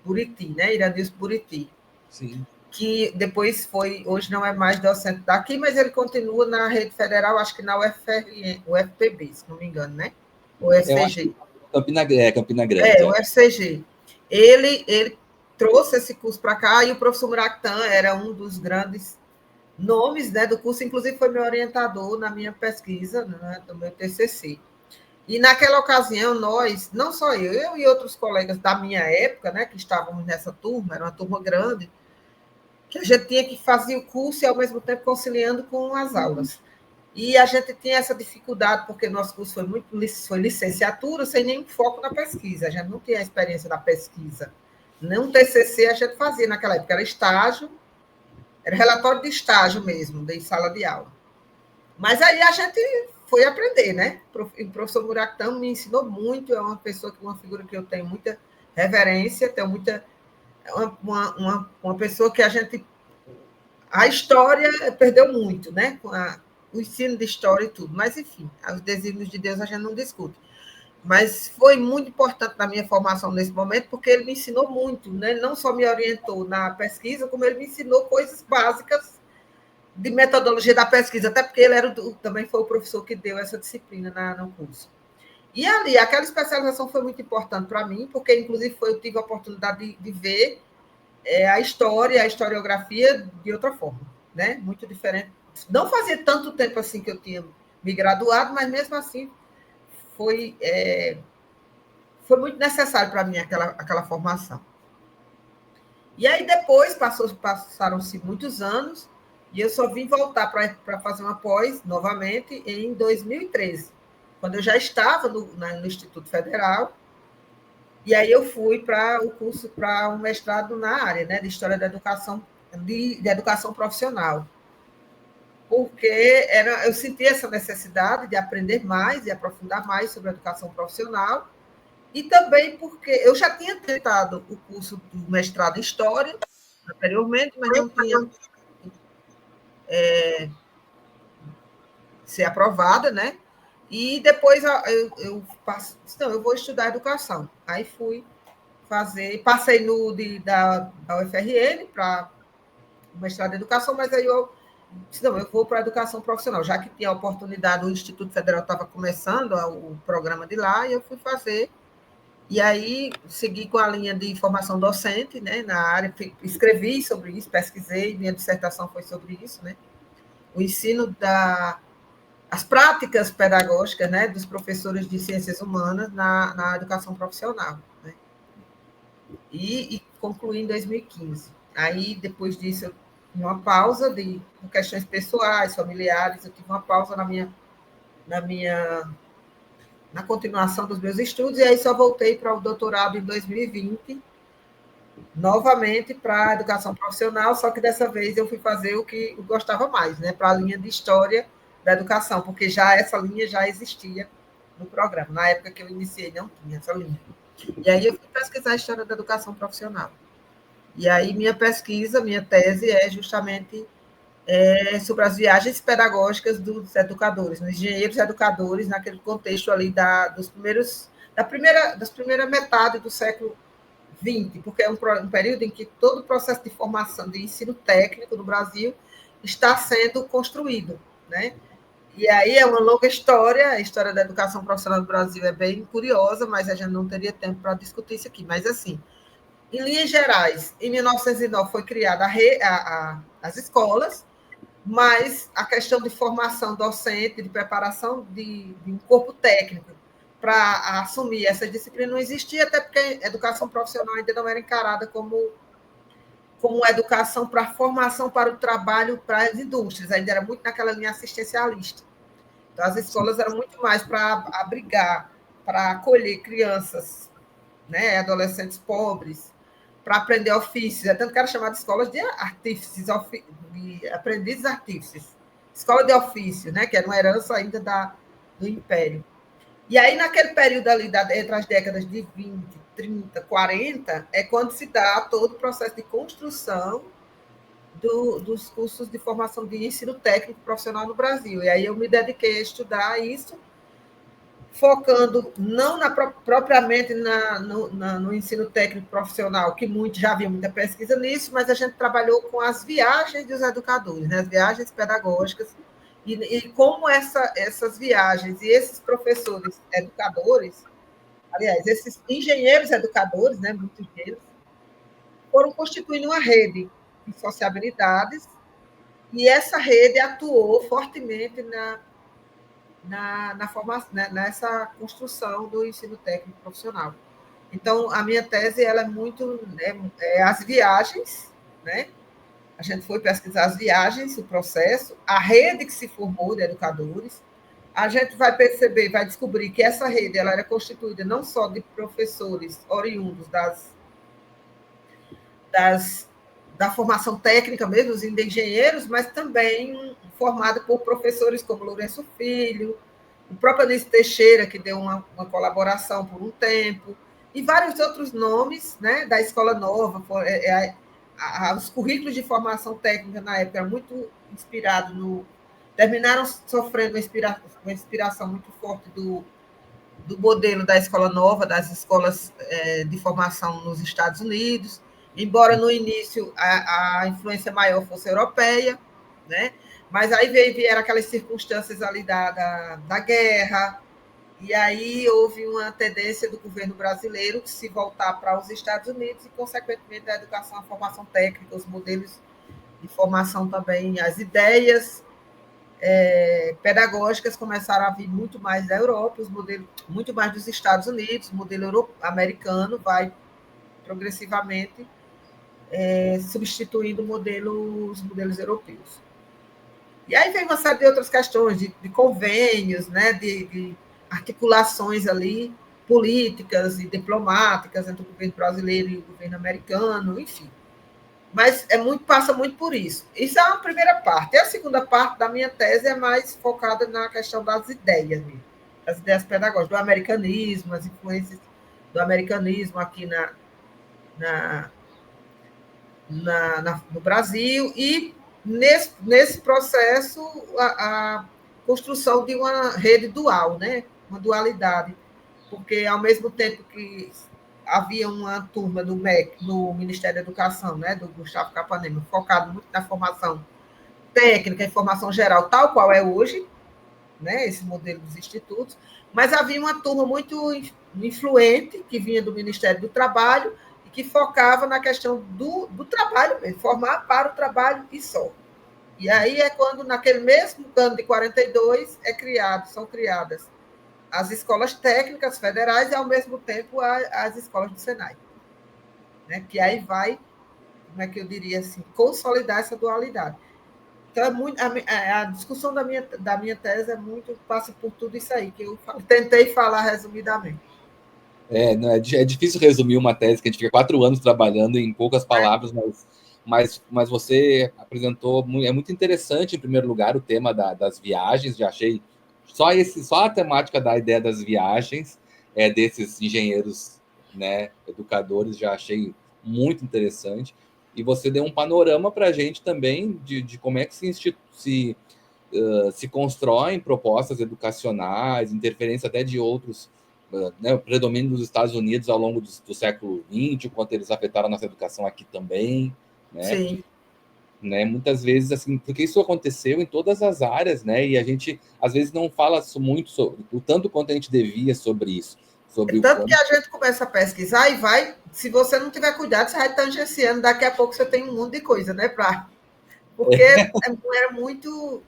Buriti, né? Iranilson Buriti. Sim. Que depois foi, hoje não é mais docente daqui, mas ele continua na rede federal, acho que na UFPB, se não me engano, né? O UFCG. Campina Grande. O UFCG. Ele trouxe esse curso para cá, e o professor Muractan era um dos grandes nomes, né, do curso, inclusive foi meu orientador na minha pesquisa, né, do meu TCC. E naquela ocasião, nós, não só eu e outros colegas da minha época, né, que estávamos nessa turma, era uma turma grande, que a gente tinha que fazer o curso e, ao mesmo tempo, conciliando com as aulas. E a gente tinha essa dificuldade, porque nosso curso foi licenciatura, sem nenhum foco na pesquisa. A gente não tinha a experiência da pesquisa. Nem um TCC a gente fazia naquela época, era estágio, era relatório de estágio mesmo, de sala de aula. Mas aí a gente foi aprender, né? O professor Muractan me ensinou muito, é uma figura que eu tenho muita reverência, tenho muita... Uma pessoa que a gente... A história perdeu muito, né? Com o ensino de história e tudo. Mas, enfim, os desígnios de Deus a gente não discute. Mas foi muito importante na minha formação nesse momento, porque ele me ensinou muito, né? Não só me orientou na pesquisa, como ele me ensinou coisas básicas de metodologia da pesquisa, até porque ele também foi o professor que deu essa disciplina no curso. E ali, aquela especialização foi muito importante para mim, porque, inclusive, eu tive a oportunidade de ver a história, a historiografia de outra forma, né? Muito diferente. Não fazia tanto tempo assim que eu tinha me graduado, mas mesmo assim foi muito necessário para mim aquela formação. E aí depois passaram-se muitos anos, e eu só vim voltar para fazer uma pós novamente em 2013, quando eu já estava no Instituto Federal. E aí eu fui para o curso, para um mestrado na área, né, de História da Educação, de educação profissional. Porque eu senti essa necessidade de aprender mais e aprofundar mais sobre a educação profissional, e também porque eu já tinha tentado o curso do mestrado em História anteriormente, mas não tinha ser aprovada, né? E depois eu disse, não, eu vou estudar educação. Aí fui passei da UFRN para o mestrado em educação, mas aí eu disse, não, eu vou para a educação profissional, já que tinha a oportunidade, o Instituto Federal estava começando o programa de lá, e eu fui fazer E aí segui com a linha de formação docente, né, na área, escrevi sobre isso, pesquisei, minha dissertação foi sobre isso, né, o ensino as práticas pedagógicas, né, dos professores de ciências humanas na educação profissional, né, e concluí em 2015. Aí, depois disso, eu tive uma pausa de questões pessoais, familiares, eu tive uma pausa na continuação dos meus estudos, e aí só voltei para o doutorado em 2020, novamente para a educação profissional, só que dessa vez eu fui fazer o que eu gostava mais, né, para a linha de história da educação, porque já essa linha já existia no programa. Na época que eu iniciei, não tinha essa linha. E aí eu fui pesquisar a história da educação profissional. E aí minha pesquisa, minha tese é justamente sobre as viagens pedagógicas dos educadores, dos engenheiros educadores, naquele contexto ali das primeira metade do século XX, porque é um período em que todo o processo de formação de ensino técnico no Brasil está sendo construído, né? E aí é uma longa história, a história da educação profissional do Brasil é bem curiosa, mas a gente não teria tempo para discutir isso aqui. Mas, assim, em linhas gerais, em 1909 foi criada as escolas, mas a questão de formação docente, de preparação de um corpo técnico para assumir essa disciplina não existia, até porque a educação profissional ainda não era encarada como educação para formação para o trabalho para as indústrias, ainda era muito naquela linha assistencialista. Então, as escolas eram muito mais para abrigar, para acolher crianças, né, adolescentes pobres, para aprender ofícios. É tanto que era chamada de escolas de artífices, de aprendizes artífices. Escola de ofício, né, que era uma herança ainda do Império. E aí, naquele período ali, entre as décadas de 20, 30, 40, é quando se dá todo o processo de construção dos cursos de formação de ensino técnico profissional no Brasil. E aí eu me dediquei a estudar isso, focando não propriamente no ensino técnico profissional, que já havia muita pesquisa nisso, mas a gente trabalhou com as viagens dos educadores, né, as viagens pedagógicas, e como essas viagens e esses professores educadores, aliás, esses engenheiros educadores, né, muitos deles, foram constituindo uma rede de sociabilidades, e essa rede atuou fortemente na formação, nessa construção do ensino técnico profissional. Então, a minha tese ela é muito as viagens, né? A gente foi pesquisar as viagens, o processo, a rede que se formou de educadores. A gente vai perceber, vai descobrir que essa rede ela era constituída não só de professores oriundos da formação técnica mesmo, os engenheiros, mas também formada por professores como Lourenço Filho, o próprio Anísio Teixeira, que deu uma colaboração por um tempo, e vários outros nomes, né, da Escola Nova. Os currículos de formação técnica na época eram muito inspirados terminaram sofrendo uma inspiração muito forte do modelo da Escola Nova, das escolas de formação nos Estados Unidos, embora no início a influência maior fosse europeia, né? Mas aí vieram aquelas circunstâncias ali da guerra, e aí houve uma tendência do governo brasileiro de se voltar para os Estados Unidos e, consequentemente, a educação, a formação técnica, os modelos de formação também, as ideias pedagógicas começaram a vir muito mais da Europa, os modelos muito mais dos Estados Unidos, o modelo americano vai progressivamente substituindo os modelos europeus. E aí vem uma série de outras questões, de convênios, né, de articulações ali, políticas e diplomáticas entre o governo brasileiro e o governo americano, enfim. Mas passa muito por isso. Isso é a primeira parte. E a segunda parte da minha tese é mais focada na questão das ideias mesmo, das ideias pedagógicas, do americanismo, as influências do americanismo aqui no Brasil, e nesse processo a construção de uma rede dual, né? Uma dualidade, porque ao mesmo tempo que havia uma turma do MEC, no Ministério da Educação, né, do Gustavo Capanema, focado muito na formação técnica e formação geral, tal qual é hoje, né, esse modelo dos institutos, mas havia uma turma muito influente que vinha do Ministério do Trabalho e que focava na questão do trabalho mesmo, formar para o trabalho e só. E aí é quando, naquele mesmo ano de 42, são criadas as escolas técnicas federais e, ao mesmo tempo, as escolas do Senai. Né? Que aí vai, como é que eu diria assim, consolidar essa dualidade. Então, a discussão da minha tese passa por tudo isso aí, que eu tentei falar resumidamente. Não, é difícil resumir uma tese que a gente fica 4 anos trabalhando em poucas palavras, mas você apresentou, é muito interessante, em primeiro lugar, o tema das viagens. Já achei só a temática da ideia das viagens, desses engenheiros, né, educadores, já achei muito interessante. E você deu um panorama para a gente também de como é que se constroem propostas educacionais, interferência até de outros, né, o predomínio dos Estados Unidos ao longo do século XX, o quanto eles afetaram a nossa educação aqui também, né? Sim. Né, muitas vezes, assim, porque isso aconteceu em todas as áreas, né? E a gente, às vezes, não fala muito sobre o tanto quanto a gente devia sobre isso. Tanto que a gente começa a pesquisar e vai, se você não tiver cuidado, você vai tangenciando, daqui a pouco você tem um monte de coisa, né? Porque é muito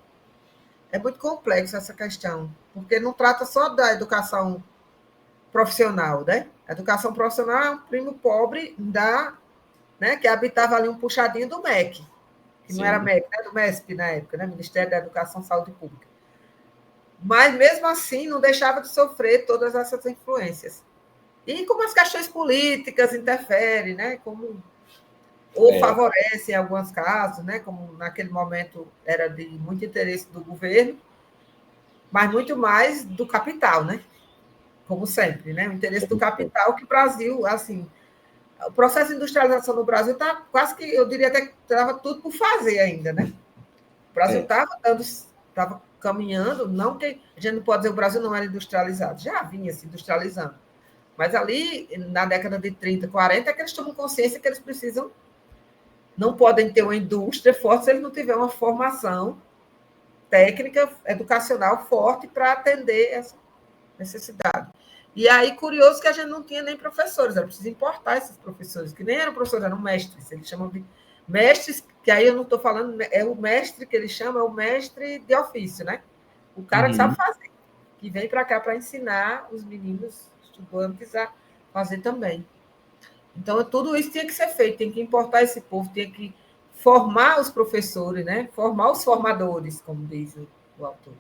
complexo essa questão, porque não trata só da educação profissional, né? A educação profissional é um primo pobre né, que habitava ali um puxadinho do MEC, que não era MEC, né, do MESP na época, né? Ministério da Educação e Saúde Pública. Mas, mesmo assim, não deixava de sofrer todas essas influências. E como as questões políticas interferem, né? Ou favorecem em alguns casos, né? Como naquele momento era de muito interesse do governo, mas muito mais do capital, né? Como sempre, né? O interesse do capital, que o Brasil, assim, o processo de industrialização no Brasil está quase que, eu diria até que estava tudo por fazer ainda, né? O Brasil estava caminhando, não que a gente não pode dizer que o Brasil não era industrializado, já vinha se industrializando. Mas ali, na década de 30, 40, é que eles tomam consciência que eles não podem ter uma indústria forte se eles não tiverem uma formação técnica, educacional forte para atender essa necessidade. E aí, curioso que a gente não tinha nem professores, era preciso importar esses professores, que nem eram professores, eram mestres, eles chamam de mestres, que aí eu não estou falando, é o mestre que eles chamam, é o mestre de ofício, né? O cara que sabe fazer, que vem para cá para ensinar os meninos, estudantes, a fazer também. Então, tudo isso tinha que ser feito, tem que importar esse povo, tinha que formar os professores, né? Formar os formadores, como diz o autor.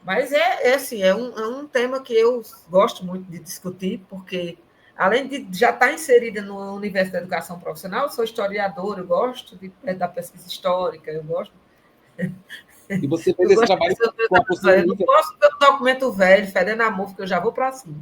Mas assim, é um tema que eu gosto muito de discutir, porque, além de já estar inserida no universo da educação profissional, eu sou historiadora, eu gosto da pesquisa histórica, eu gosto. E você fez esse trabalho com a professora Lívia. Eu não posso ter um documento velho, fedendo a mofo, que eu já vou para cima.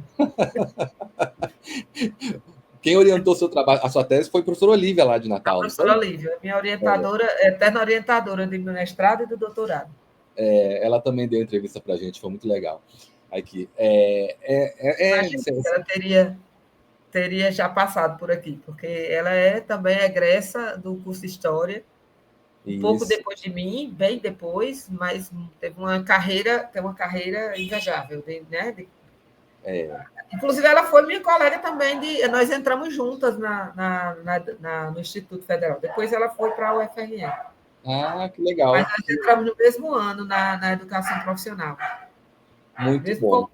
Quem orientou seu trabalho, a sua tese, foi a professora Olívia, lá de Natal. A professora Lívia, minha orientadora, eterna orientadora do meu mestrado e do doutorado. Ela também deu entrevista para a gente, foi muito legal. Aqui. Ela teria já passado por aqui, porque ela também egressa do curso de História, pouco depois de mim, bem depois, mas tem uma carreira invejável, né? Inclusive, ela foi minha colega também, nós entramos juntas no Instituto Federal, depois ela foi para a UFRN. Ah, que legal. Mas nós entramos no mesmo ano na educação profissional. Muito bom.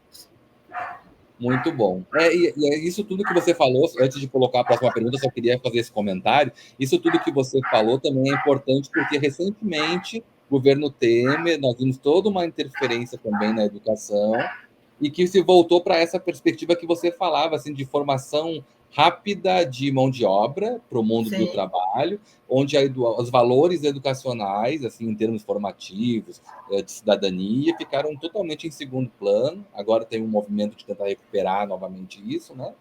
Muito bom. E isso tudo que você falou, antes de colocar a próxima pergunta, eu só queria fazer esse comentário. Isso tudo que você falou também é importante, porque recentemente, o governo Temer, nós vimos toda uma interferência também na educação, e que se voltou para essa perspectiva que você falava, assim, de formação rápida de mão de obra para o mundo do trabalho, onde os valores educacionais, assim, em termos formativos, de cidadania, ficaram totalmente em segundo plano. Agora tem um movimento de tentar recuperar novamente isso, né?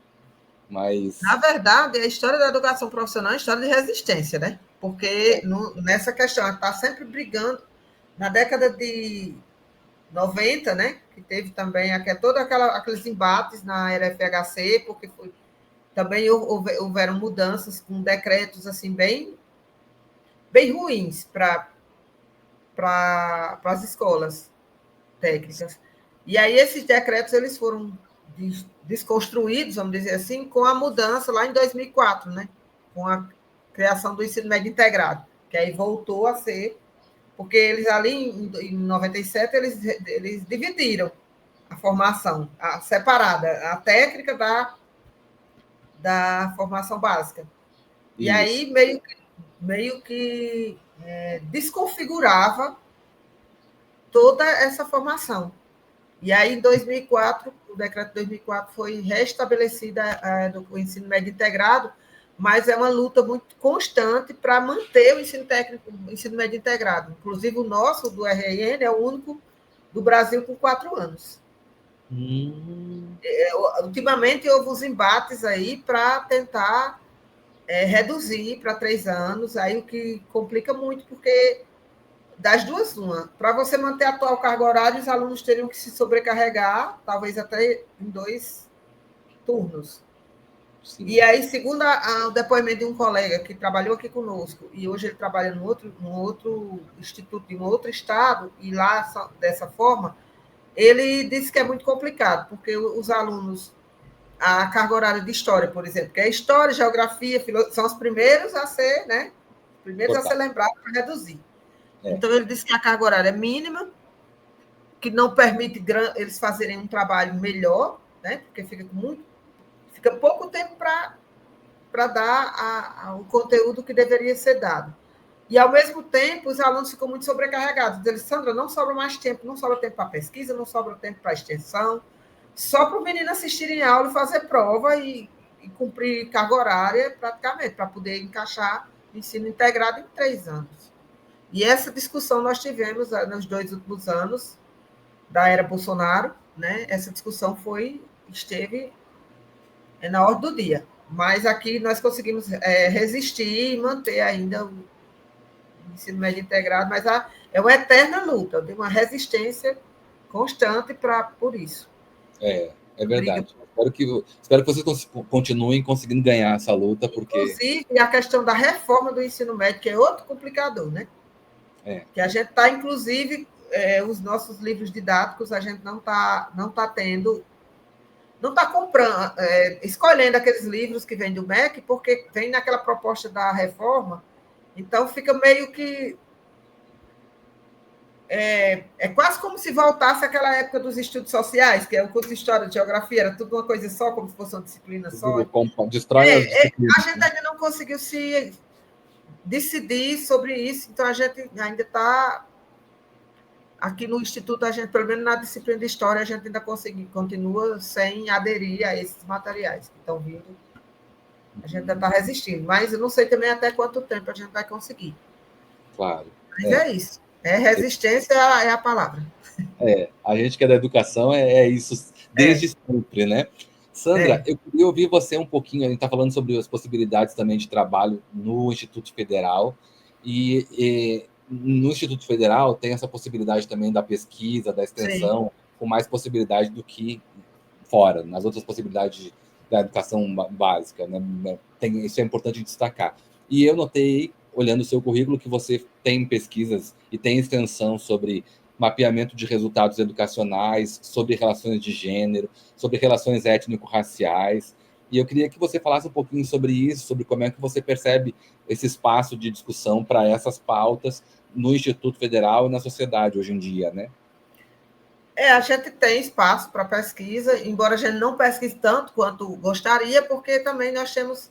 Mas... Na verdade, a história da educação profissional é uma história de resistência, né? Porque nessa questão, ela está sempre brigando. Na década de 90, né? Que teve também todos aqueles embates na era FHC, porque também houveram mudanças com decretos assim bem ruins para as escolas. técnicas. E aí esses decretos eles foram desconstruídos, vamos dizer assim, com a mudança lá em 2004, né? Com a criação do ensino médio integrado, que aí voltou a ser, porque eles ali em 97 eles dividiram a formação, separada, a técnica da formação básica. E isso. Aí meio que desconfigurava toda essa formação. E aí, em 2004, o decreto de 2004 foi restabelecida o ensino médio integrado, mas é uma luta muito constante para manter o ensino técnico, o ensino médio integrado. Inclusive, o nosso, do RN, é o único do Brasil com 4 anos. Ultimamente, houve uns embates aí para tentar reduzir para 3 anos, aí o que complica muito, porque das duas, uma. Para você manter a atual carga horária, os alunos teriam que se sobrecarregar, talvez até em 2 turnos. Sim. E aí, segundo o depoimento de um colega que trabalhou aqui conosco, e hoje ele trabalha num outro instituto de um outro estado, e lá, dessa forma, ele disse que é muito complicado, porque os alunos, a carga horária de história, por exemplo, que é história, geografia, são os primeiros a ser, né? Primeiros a ser lembrados para reduzir. Então, ele disse que a carga horária é mínima, que não permite eles fazerem um trabalho melhor, né? Porque fica pouco tempo para dar o conteúdo que deveria ser dado. E, ao mesmo tempo, os alunos ficam muito sobrecarregados. Eles, Sandra, não sobra mais tempo, não sobra tempo para pesquisa, não sobra tempo para extensão, só para o menino assistirem aula e fazer prova e cumprir carga horária, praticamente, para poder encaixar o ensino integrado em 3 anos. E essa discussão nós tivemos nos 2 últimos anos da era Bolsonaro, né? Essa discussão esteve na ordem do dia. Mas aqui nós conseguimos resistir e manter ainda o ensino médio integrado, mas é uma eterna luta, de uma resistência constante por isso. É verdade. Espero que vocês continuem conseguindo ganhar essa luta, porque... Inclusive, a questão da reforma do ensino médio, que é outro complicador, né? Que a gente está, inclusive, os nossos livros didáticos, a gente não está tendo, não está comprando, escolhendo aqueles livros que vêm do MEC, porque vem naquela proposta da reforma, então fica meio que... É quase como se voltasse àquela época dos estudos sociais, que é o curso de História e Geografia, era tudo uma coisa só, como se fosse uma disciplina só. Destrói as disciplinas. A gente ainda não conseguiu se decidir sobre isso, então a gente ainda está... Aqui no Instituto, a gente, pelo menos na disciplina de História, a gente ainda continua sem aderir a esses materiais que estão vindo. A gente ainda está resistindo, mas eu não sei também até quanto tempo a gente vai conseguir. Claro. Mas é isso. Resistência é a palavra. A gente que é da educação é isso desde sempre, né? Sandra, eu queria ouvir você um pouquinho, a gente está falando sobre as possibilidades também de trabalho no Instituto Federal, e no Instituto Federal tem essa possibilidade também da pesquisa, da extensão, sim, com mais possibilidade do que fora, nas outras possibilidades da educação básica, né? Isso é importante destacar. E eu notei, olhando o seu currículo, que você tem pesquisas e tem extensão sobre mapeamento de resultados educacionais, sobre relações de gênero, sobre relações étnico-raciais. E eu queria que você falasse um pouquinho sobre isso, sobre como é que você percebe esse espaço de discussão para essas pautas no Instituto Federal e na sociedade hoje em dia, né? A gente tem espaço para pesquisa, embora a gente não pesquise tanto quanto gostaria, porque também nós temos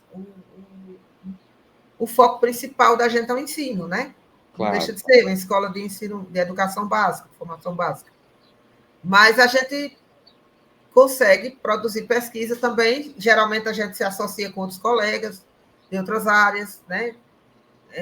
o foco principal da gente é o ensino, né? Claro. Não deixa de ser uma escola de ensino, de educação básica, formação básica. Mas a gente consegue produzir pesquisa também. Geralmente a gente se associa com outros colegas de outras áreas, né?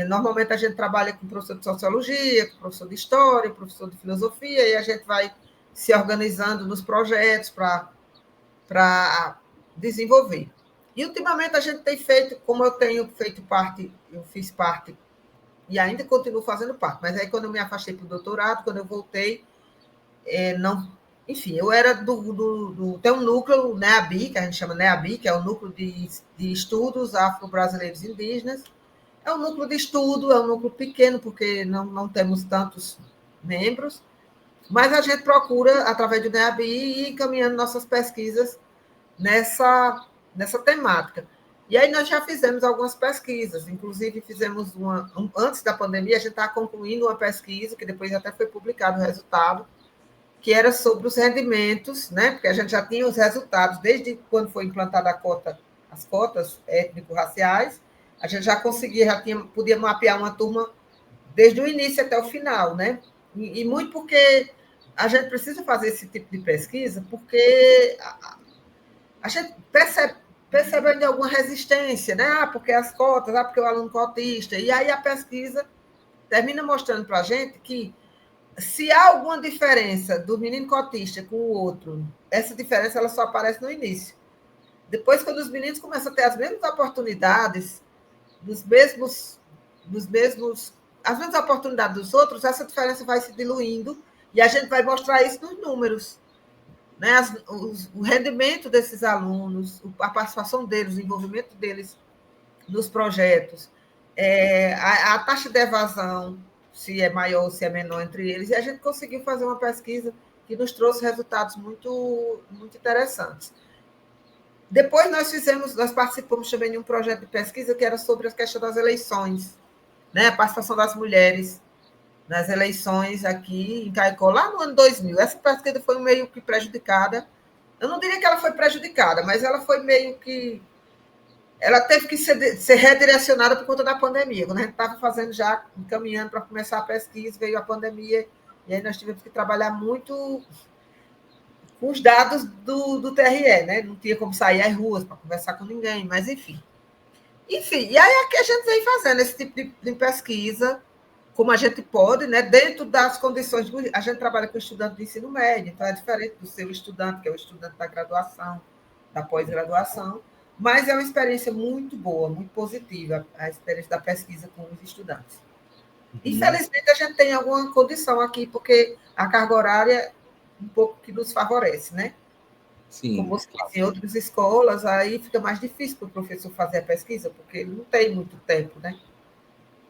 Normalmente a gente trabalha com professor de sociologia, com professor de história, professor de filosofia, e a gente vai se organizando nos projetos para desenvolver. E, ultimamente, a gente tem feito, como eu tenho feito parte, eu fiz parte, e ainda continuo fazendo parte, mas aí, quando eu me afastei para o doutorado, quando eu voltei, enfim, eu era tem um núcleo, NEABI, que a gente chama NEABI, que é o Núcleo de Estudos Afro-Brasileiros Indígenas. É um núcleo de estudo, é um núcleo pequeno, porque não temos tantos membros, Mas a gente procura, através do NEABI, ir encaminhando nossas pesquisas nessa temática. E aí nós já fizemos algumas pesquisas, inclusive fizemos antes da pandemia, a gente estava concluindo uma pesquisa, que depois até foi publicado o resultado, que era sobre os rendimentos, né? Porque a gente já tinha os resultados, desde quando foi implantada as cotas étnico-raciais, a gente já conseguia, podia mapear uma turma desde o início até o final, né? E muito porque a gente precisa fazer esse tipo de pesquisa, porque a gente percebe ainda alguma resistência, né? Porque as cotas, porque o aluno cotista. E aí a pesquisa termina mostrando para a gente que se há alguma diferença do menino cotista com o outro, essa diferença ela só aparece no início. Depois, quando os meninos começam a ter as mesmas oportunidades, as mesmas oportunidades dos outros, essa diferença vai se diluindo e a gente vai mostrar isso nos números. Né? O rendimento desses alunos, a participação deles, o envolvimento deles nos projetos, a taxa de evasão, se é maior ou se é menor entre eles, e a gente conseguiu fazer uma pesquisa que nos trouxe resultados muito, muito interessantes. Depois nós participamos também de um projeto de pesquisa que era sobre a questão das eleições, né? A participação das mulheres nas eleições aqui em Caicó, lá no ano 2000. Essa pesquisa foi meio que prejudicada. Eu não diria que ela foi prejudicada, mas ela foi meio que... Ela teve que ser redirecionada por conta da pandemia. Quando a gente estava fazendo já, encaminhando para começar a pesquisa, veio a pandemia, e aí nós tivemos que trabalhar muito com os dados do TRE, né? Não tinha como sair às ruas para conversar com ninguém, mas enfim. Enfim, e aí aqui a gente vem fazendo esse tipo de pesquisa, como a gente pode, né? Dentro das condições. A gente trabalha com estudante de ensino médio, então é diferente do seu estudante, que é o estudante da graduação, da pós-graduação, mas é uma experiência muito boa, muito positiva, a experiência da pesquisa com os estudantes. Infelizmente, a gente tem alguma condição aqui, porque a carga horária um pouco que nos favorece, né? Sim. Como você disse, em outras escolas, aí fica mais difícil para o professor fazer a pesquisa, porque ele não tem muito tempo, né?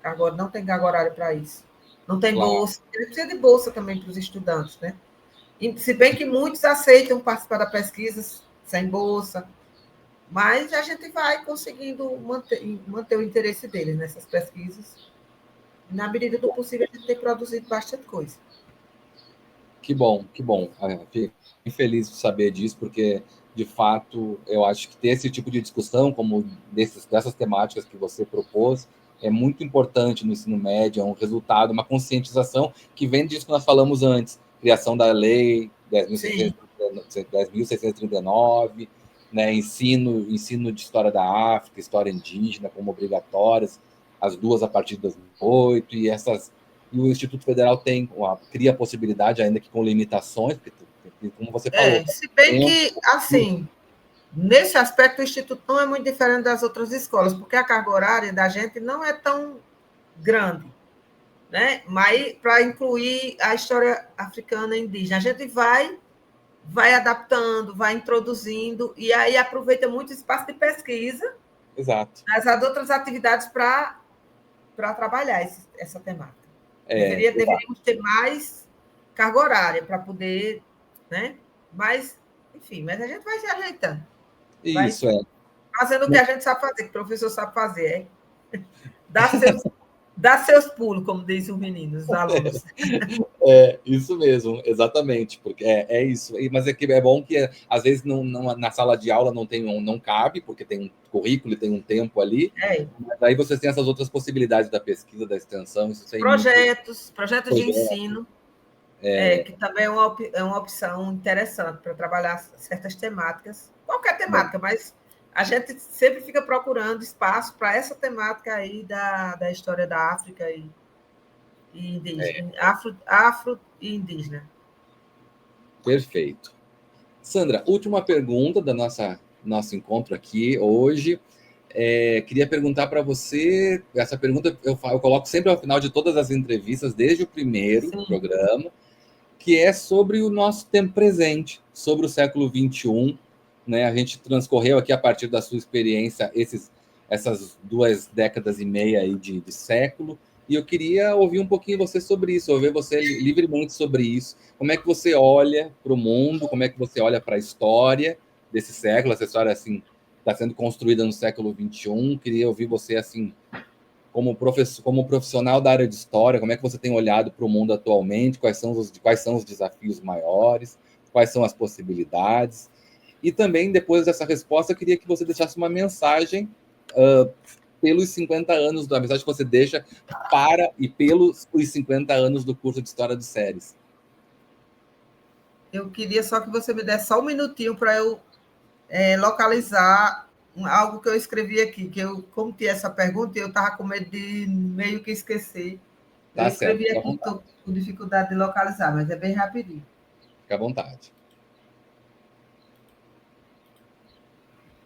Agora não tem carga horária para isso. Não tem bolsa. Ele precisa de bolsa também para os estudantes, né? E, se bem que muitos aceitam participar da pesquisa sem bolsa, mas a gente vai conseguindo manter o interesse deles nessas pesquisas. Na medida do possível, a gente tem produzido bastante coisa. Que bom, que bom. Fico feliz de saber disso, porque, de fato, eu acho que ter esse tipo de discussão, como dessas temáticas que você propôs, é muito importante no ensino médio, é um resultado, uma conscientização que vem disso que nós falamos antes, criação da lei 10.639, né, ensino de história da África, história indígena como obrigatórias, as duas a partir de 2008, e o Instituto Federal cria a possibilidade, ainda que com limitações, porque, como você falou... Se bem que, assim, nesse aspecto, o Instituto não é muito diferente das outras escolas, porque a carga horária da gente não é tão grande, né? Mas para incluir a história africana e indígena, a gente vai adaptando, vai introduzindo, e aí aproveita muito o espaço de pesquisa. Exato. As outras atividades para trabalhar essa temática. Deveríamos ter mais carga horária para poder, né? Mas, enfim, mas a gente vai se ajeitando. Isso, fazendo o que a gente sabe fazer, que o professor sabe fazer. Dá seus pulos, como dizem os meninos, os alunos. Isso mesmo, exatamente, porque é isso. Mas é bom que, às vezes, na sala de aula não cabe, porque tem um currículo e tem um tempo ali. Mas aí vocês têm essas outras possibilidades da pesquisa, da extensão. Isso projetos de ensino, que também é uma opção interessante para trabalhar certas temáticas, qualquer temática, mas a gente sempre fica procurando espaço para essa temática aí da história da África e indígena, afro e indígena. Perfeito. Sandra, última pergunta do nosso encontro aqui hoje. Queria perguntar para você, essa pergunta eu coloco sempre ao final de todas as entrevistas, desde o primeiro programa, que é sobre o nosso tempo presente, sobre o século XXI. Né? A gente transcorreu aqui, a partir da sua experiência, essas 2 décadas e meia aí de século, E eu queria ouvir um pouquinho você sobre isso, ouvir você livremente sobre isso. Como é que você olha para o mundo, como é que você olha para a história desse século, essa história assim está sendo construída no século XXI. Queria ouvir você assim, como profissional da área de história, como é que você tem olhado para o mundo atualmente, quais são os desafios maiores, quais são as possibilidades. E também, depois dessa resposta, eu queria que você deixasse uma mensagem pelos 50 anos, da mensagem que você deixa para e pelos os 50 anos do curso de História de Séries. Eu queria só que você me desse só um minutinho para eu localizar algo que eu escrevi aqui, que eu, como tinha essa pergunta, eu estava com medo de meio que esquecer. Eu Tá certo, escrevi aqui, estou com dificuldade de localizar, mas é bem rapidinho. Fica à vontade.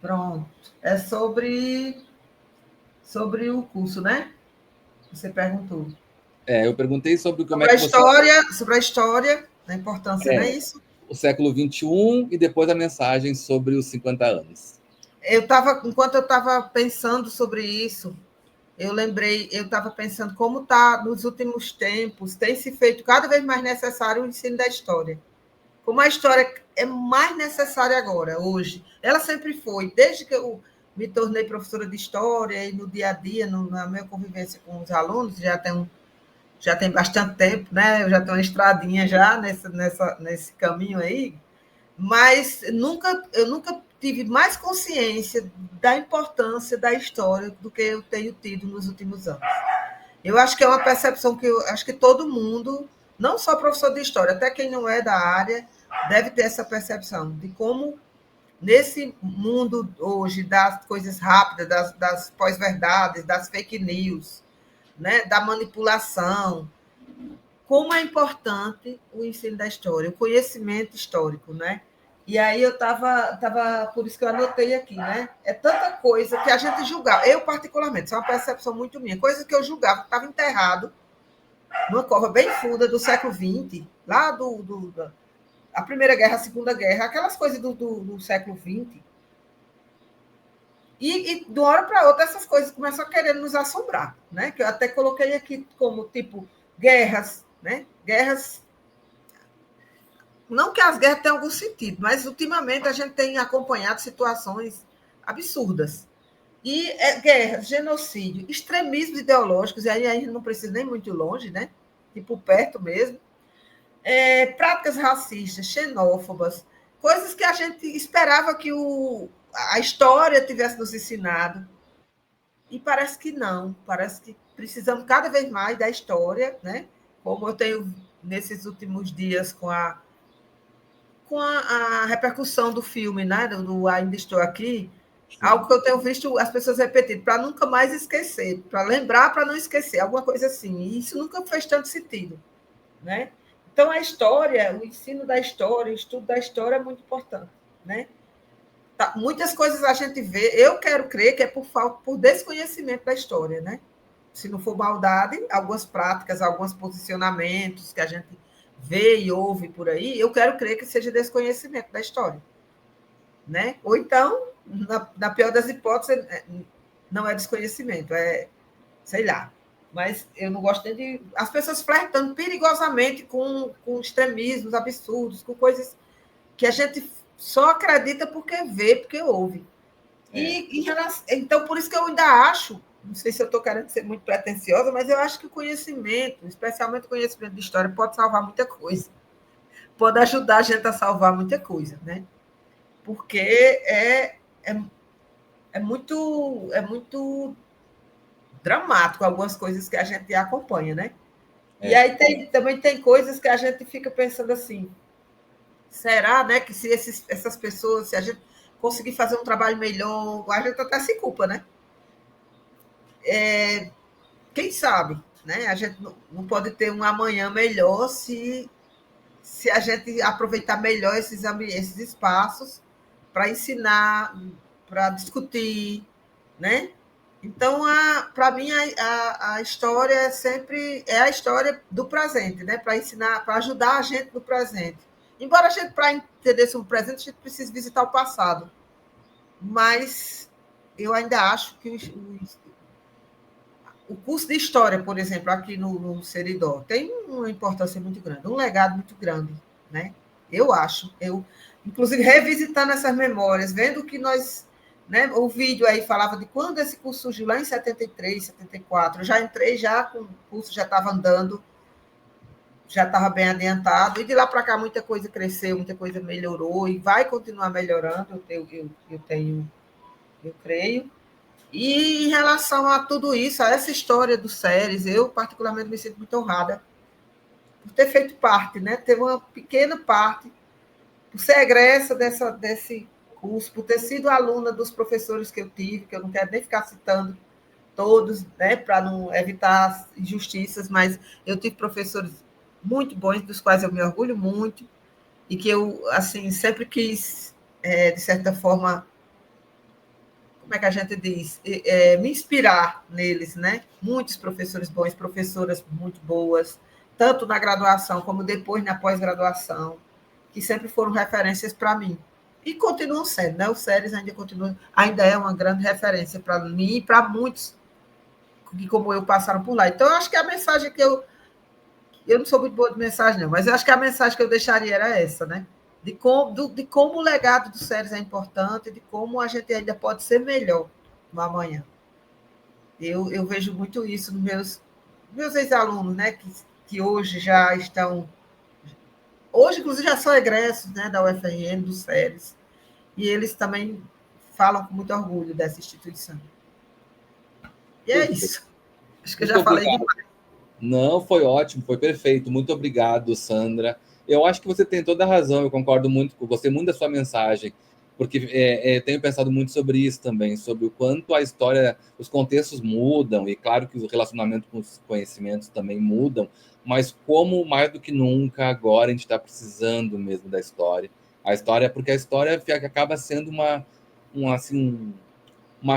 Pronto. É sobre o curso, né? Você perguntou. Eu perguntei sobre como Sobre é a que você... sobre a história, a importância, não é isso? O século XXI e depois a mensagem sobre os 50 anos. Enquanto eu estava pensando sobre isso, eu estava pensando como está nos últimos tempos, tem se feito cada vez mais necessário o ensino da história. Como a história é mais necessária agora, hoje. Ela sempre foi, desde que eu me tornei professora de história e no dia a dia, na minha convivência com os alunos, já tem bastante tempo, né? Eu já tenho uma estradinha já nesse caminho aí, mas eu nunca tive mais consciência da importância da história do que eu tenho tido nos últimos anos. Eu acho que é uma percepção que eu acho que todo mundo, não só professor de história, até quem não é da área, deve ter essa percepção de como, nesse mundo hoje das coisas rápidas, das pós-verdades, das fake news, né, da manipulação, como é importante o ensino da história, o conhecimento histórico, né? E aí eu estava, por isso que eu anotei aqui, né? É tanta coisa que a gente julgava. Eu, particularmente, isso é uma percepção muito minha, coisa que eu julgava que estava enterrado numa cova bem funda do século XX, lá a Primeira Guerra, a Segunda Guerra, aquelas coisas do século XX. E de uma hora para outra, essas coisas começam a querer nos assombrar, né? Que eu até coloquei aqui como, tipo, guerras, né? Guerras. Não que as guerras tenham algum sentido, mas ultimamente a gente tem acompanhado situações absurdas. E guerras, genocídio, extremismos ideológicos, e aí a gente não precisa nem muito longe, né? Tipo, perto mesmo. Práticas racistas, xenófobas, coisas que a gente esperava que a história tivesse nos ensinado. E parece que não, parece que precisamos cada vez mais da história, né? Como eu tenho nesses últimos dias com a repercussão do filme, né? Do Ainda Estou Aqui, sim, algo que eu tenho visto as pessoas repetirem, para nunca mais esquecer, para lembrar, para não esquecer, alguma coisa assim. E isso nunca fez tanto sentido, né? Então, a história, o ensino da história, o estudo da história é muito importante, né? Tá, muitas coisas a gente vê, eu quero crer que é por desconhecimento da história, né? Se não for maldade, algumas práticas, alguns posicionamentos que a gente vê e ouve por aí, eu quero crer que seja desconhecimento da história, né? Ou então, na pior das hipóteses, não é desconhecimento, é, sei lá. Mas eu não gosto nem de... As pessoas flertando perigosamente com extremismos absurdos, com coisas que a gente só acredita porque vê, porque ouve. Então, por isso que eu ainda acho, não sei se eu estou querendo ser muito pretensiosa, mas eu acho que o conhecimento, especialmente o conhecimento de história, pode salvar muita coisa. Pode ajudar a gente a salvar muita coisa, né? Porque é muito dramático algumas coisas que a gente acompanha, né? E aí também tem coisas que a gente fica pensando assim, será, né, que se essas pessoas, se a gente conseguir fazer um trabalho melhor, a gente até se culpa, né? Quem sabe, né? A gente não pode ter um amanhã melhor se a gente aproveitar melhor esses espaços para ensinar, para discutir, né? Então, para mim, a história sempre é a história do presente, né? Para ensinar, para ajudar a gente no presente. Embora a gente, para entender sobre o presente, a gente precise visitar o passado. Mas eu ainda acho que o curso de História, por exemplo, aqui no Seridó, tem uma importância muito grande, um legado muito grande, né? Eu acho. Inclusive, revisitando essas memórias, vendo que nós... Né, o vídeo aí falava de quando esse curso surgiu, lá em 73, 74. Eu já entrei já com o curso, já estava andando, já estava bem adiantado, e de lá para cá muita coisa cresceu, muita coisa melhorou, e vai continuar melhorando, eu creio. E em relação a tudo isso, a essa história do SERES, eu particularmente me sinto muito honrada por ter feito parte, né? Ter uma pequena parte, por ser egressa desse curso, por ter sido aluna dos professores que eu tive, que eu não quero nem ficar citando todos, né, para não evitar injustiças, mas eu tive professores muito bons, dos quais eu me orgulho muito, e que eu, assim, sempre quis, de certa forma, como é que a gente diz, me inspirar neles, né? Muitos professores bons, professoras muito boas, tanto na graduação como depois na pós-graduação, que sempre foram referências para mim. E continuam sendo, né? O SERES ainda é uma grande referência para mim e para muitos que, como eu, passaram por lá. Então, eu acho que a mensagem que eu não sou muito boa de mensagem, não, mas eu acho que a mensagem que eu deixaria era essa, né? De como o legado do SERES é importante, de como a gente ainda pode ser melhor no amanhã. Eu vejo muito isso nos meus ex-alunos, né? Que hoje já estão... Hoje, inclusive, já são egressos, né, da UFRN, do SERES, e eles também falam com muito orgulho dessa instituição. E é isso. Acho que eu já falei demais. Não, foi ótimo, foi perfeito. Muito obrigado, Sandra. Eu acho que você tem toda a razão, eu concordo muito com você, muito da sua mensagem, porque tenho pensado muito sobre isso também, sobre o quanto a história, os contextos mudam, e claro que o relacionamento com os conhecimentos também mudam, mas como mais do que nunca agora a gente está precisando mesmo da história. A história, porque a história acaba sendo uma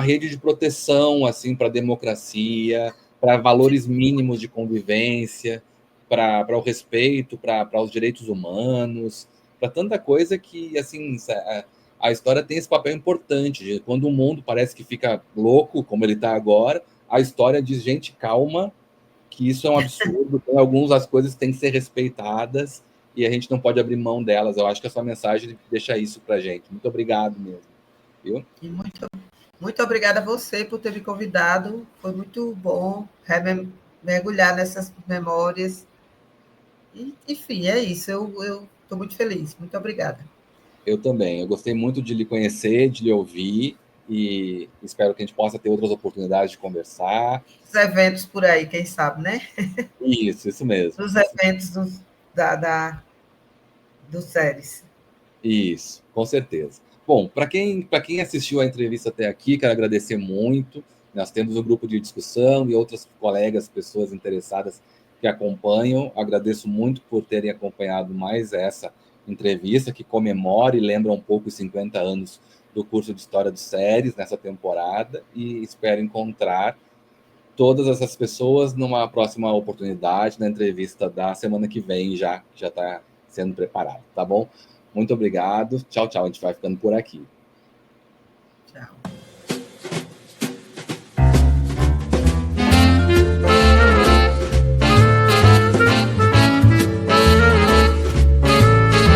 rede de proteção assim para a democracia, para valores mínimos de convivência, para o respeito, para os direitos humanos, para tanta coisa que assim a história tem esse papel importante. Quando o mundo parece que fica louco, como ele está agora, a história diz: gente, calma, que isso é um absurdo, tem algumas das coisas têm que ser respeitadas e a gente não pode abrir mão delas. Eu acho que a sua mensagem deixa isso para a gente. Muito obrigado mesmo. Viu? E muito obrigada a você por ter me convidado. Foi muito bom mergulhar nessas memórias. E, enfim, é isso. Eu estou muito feliz. Muito obrigada. Eu também. Eu gostei muito de lhe conhecer, de lhe ouvir, e espero que a gente possa ter outras oportunidades de conversar. Os eventos por aí, quem sabe, né? Isso mesmo. Os eventos do SERES. Isso, com certeza. Bom, para quem assistiu a entrevista até aqui, quero agradecer muito. Nós temos um grupo de discussão e outras colegas, pessoas interessadas que acompanham. Agradeço muito por terem acompanhado mais essa entrevista, que comemora e lembra um pouco os 50 anos do curso de História do SERES nessa temporada, e espero encontrar todas essas pessoas numa próxima oportunidade, na entrevista da semana que vem, já está sendo preparado, tá bom? Muito obrigado. Tchau, tchau. A gente vai ficando por aqui. Tchau.